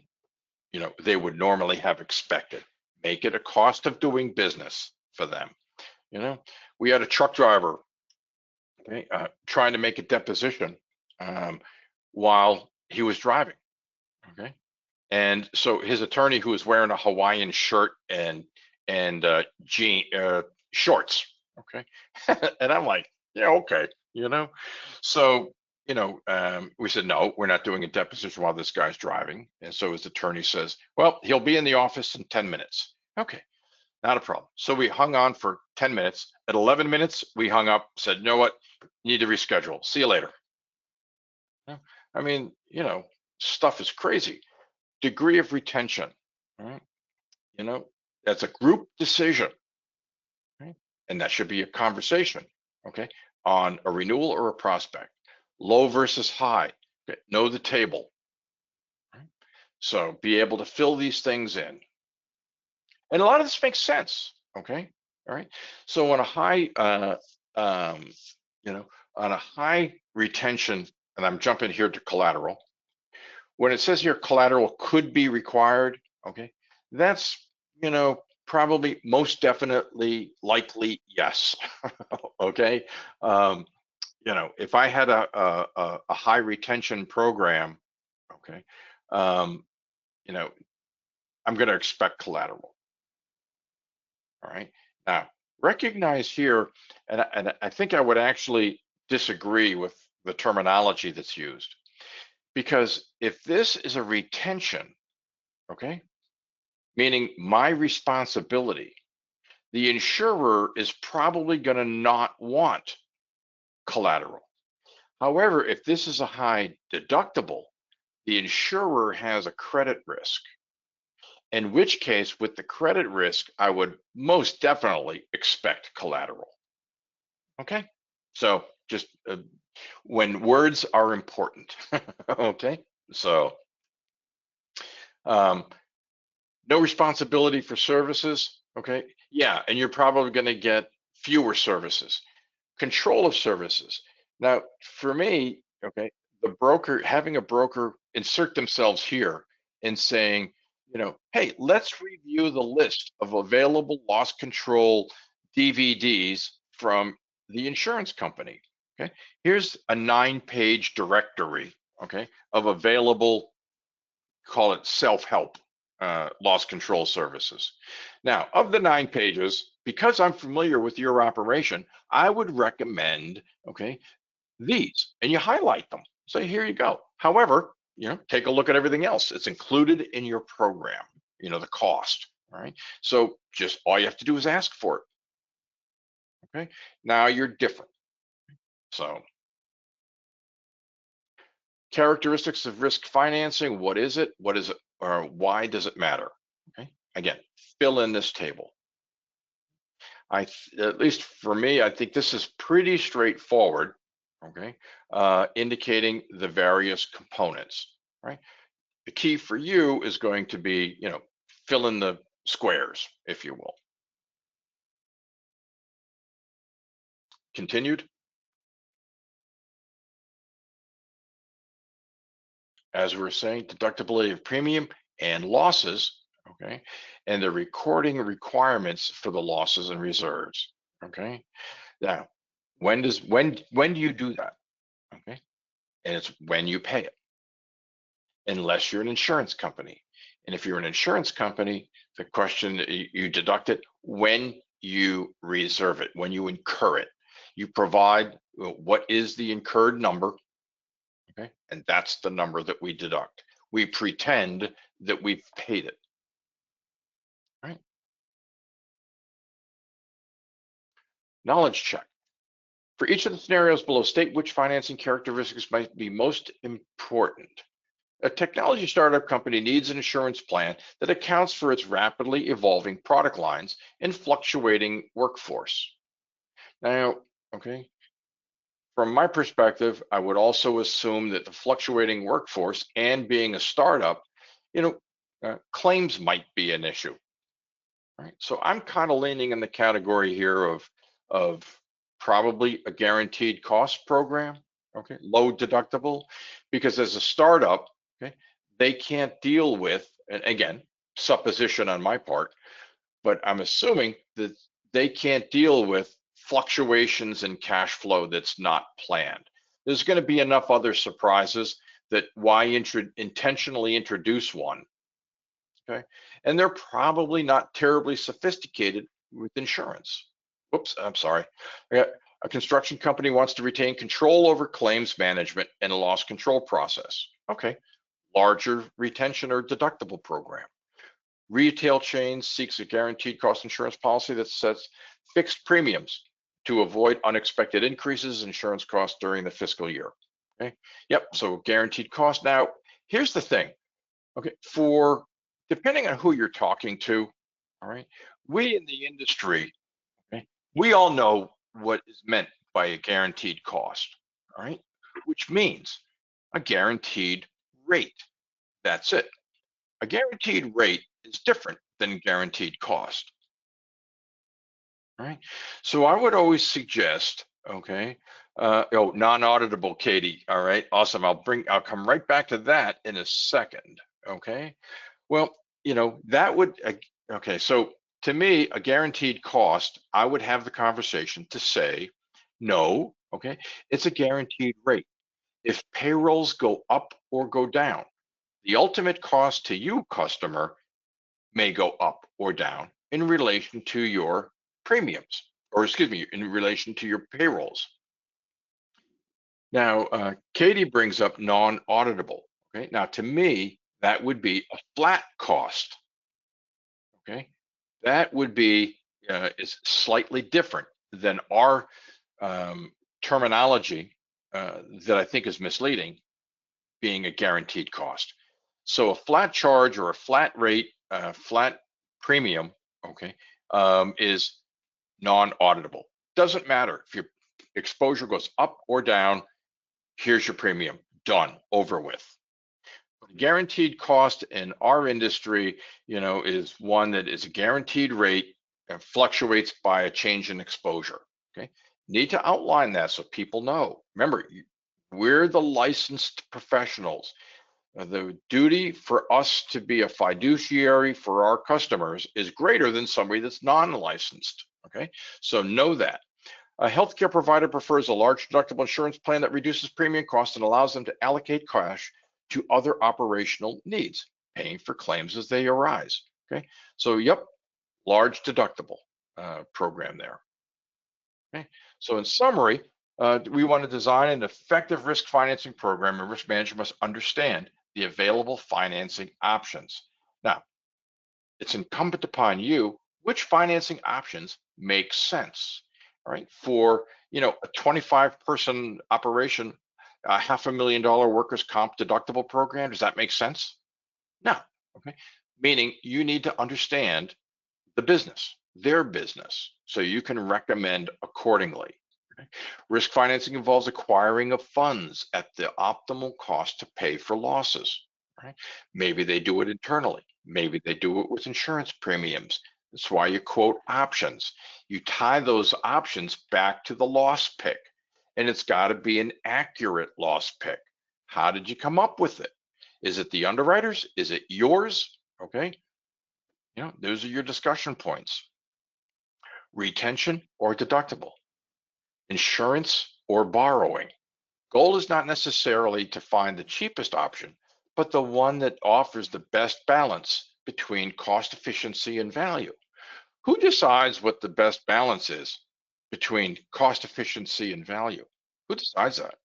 you know, they would normally have expected. Make it a cost of doing business for them. You know, we had a truck driver, okay, trying to make a deposition while he was driving. Okay, and so his attorney, who was wearing a Hawaiian shirt and jean shorts, okay, and I'm like, yeah, okay, you know, so you know, we said no, we're not doing a deposition while this guy's driving, and so his attorney says, well, he'll be in the office in 10 minutes. Okay, not a problem. So we hung on for 10 minutes. At 11 minutes, we hung up, said, you know what, you need to reschedule. See you later. I mean, you know, stuff is crazy. Degree of retention, right? You know, that's a group decision, right? And that should be a conversation, okay, on a renewal or a prospect. Low versus high, okay? Know the table, right? So be able to fill these things in. And a lot of this makes sense, okay? All right. So on a high, you know, on a high retention, and I'm jumping here to collateral, when it says here collateral could be required, okay, that's, you know, probably most definitely likely yes. Okay, you know, if I had a high retention program, okay, you know, I'm going to expect collateral. All right, now recognize here, and I think I would actually disagree with the terminology that's used, because if this is a retention, okay, meaning my responsibility, the insurer is probably going to not want collateral. However, if this is a high deductible, the insurer has a credit risk. In which case, with the credit risk, I would most definitely expect collateral. Okay, so just when words are important. Okay, so no responsibility for services. Okay, yeah, and you're probably going to get fewer services. Control of services. Now, for me, okay, the broker, having a broker insert themselves here and saying, hey, let's review the list of available loss control DVDs from the insurance company. Okay, here's a 9-page directory, okay, of available, call it self-help loss control services. Now, of the 9 pages, because I'm familiar with your operation, I would recommend, okay, these, and you highlight them. Say, here you go. However, take a look at everything else. It's included in your program, the cost, all right? So just all you have to do is ask for it, okay? Now you're different. So characteristics of risk financing, what is it? What is it, or why does it matter? Okay, again, fill in this table. At least for me, I think this is pretty straightforward, okay, indicating the various components, right? The key for you is going to be, fill in the squares, if you will. Continued. As we were saying, deductibility of premium and losses, okay, and the recording requirements for the losses and reserves, okay. Now, when do you do that? Okay, and it's when you pay it, unless you're an insurance company. And if you're an insurance company, the question, you deduct it when you reserve it, when you incur it. You provide what is the incurred number, okay, and that's the number that we deduct. We pretend that we've paid it, right? Knowledge check. For each of the scenarios below, state which financing characteristics might be most important. A technology startup company needs an insurance plan that accounts for its rapidly evolving product lines and fluctuating workforce. Now, okay, from my perspective, I would also assume that the fluctuating workforce and being a startup, claims might be an issue, right? So I'm kind of leaning in the category here of probably a guaranteed cost program, okay, low deductible, because as a startup, okay, they can't deal with, and again, supposition on my part, but I'm assuming that they can't deal with fluctuations in cash flow that's not planned. There's going to be enough other surprises that why intentionally introduce one, okay? And they're probably not terribly sophisticated with insurance. Whoops, I'm sorry. A construction company wants to retain control over claims management and a loss control process. Okay, larger retention or deductible program. Retail chains seeks a guaranteed cost insurance policy that sets fixed premiums to avoid unexpected increases in insurance costs during the fiscal year. Okay, yep, so guaranteed cost. Now, here's the thing, okay, for depending on who you're talking to, all right, we in the industry, okay, we all know what is meant by a guaranteed cost, all right, which means a guaranteed rate. That's it. A guaranteed rate is different than guaranteed cost, right? So I would always suggest, okay, non-auditable, Katie, all right, awesome. I'll come right back to that in a second, okay? Well, that would, okay, so to me, a guaranteed cost, I would have the conversation to say, no, okay, it's a guaranteed rate. If payrolls go up or go down, the ultimate cost to you, customer, may go up or down in relation to your premiums, or excuse me, in relation to your payrolls. Now, Katie brings up non-auditable. Okay, now to me, that would be a flat cost. Okay, that would be is slightly different than our terminology that I think is misleading, being a guaranteed cost. So a flat charge or a flat rate, flat premium, okay, is non-auditable. Doesn't matter if your exposure goes up or down, here's your premium, done, over with. Guaranteed cost in our industry, is one that is a guaranteed rate and fluctuates by a change in exposure. Okay, need to outline that so people know. Remember, we're the licensed professionals. The duty for us to be a fiduciary for our customers is greater than somebody that's non-licensed. Okay, so know that. A healthcare provider prefers a large deductible insurance plan that reduces premium costs and allows them to allocate cash to other operational needs, paying for claims as they arise. Okay, so yep, large deductible program there. Okay, so in summary, we want to design an effective risk financing program, and risk manager must understand the available financing options. Now, it's incumbent upon you which financing options make sense. All right, for a 25-person operation, a $500,000 workers' comp deductible program, does that make sense? No. Okay, meaning you need to understand the business, their business, so you can recommend accordingly. Okay? Risk financing involves acquiring of funds at the optimal cost to pay for losses. Right? Maybe they do it internally. Maybe they do it with insurance premiums. That's why you quote options. You tie those options back to the loss pick, and it's got to be an accurate loss pick. How did you come up with it? Is it the underwriters? Is it yours? Okay, those are your discussion points. Retention or deductible, insurance or borrowing. Goal is not necessarily to find the cheapest option, but the one that offers the best balance between cost efficiency and value. Who decides what the best balance is between cost efficiency and value? Who decides that?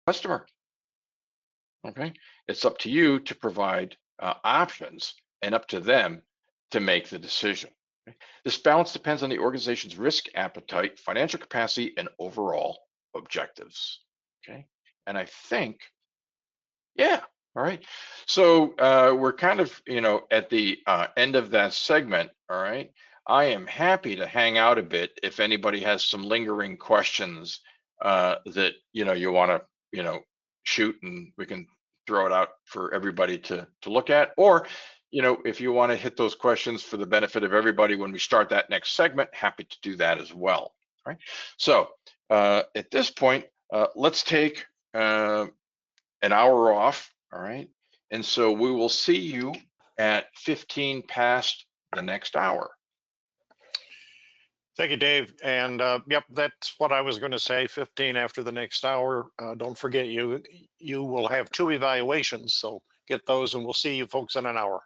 Customer. Okay, it's up to you to provide options and up to them to make the decision. Okay? This balance depends on the organization's risk appetite, financial capacity, and overall objectives. Okay, and I think, yeah, all right. So we're kind of, at the end of that segment. All right, I am happy to hang out a bit if anybody has some lingering questions that you want to shoot, and we can throw it out for everybody to look at, or if you want to hit those questions for the benefit of everybody when we start that next segment, happy to do that as well. All right, so at this point, let's take an hour off. All right, and so we will see you at 15 past the next hour. Thank you, Dave. And yep, that's what I was going to say, 15 after the next hour. Don't forget, you will have 2 evaluations, so get those, and we'll see you folks in an hour.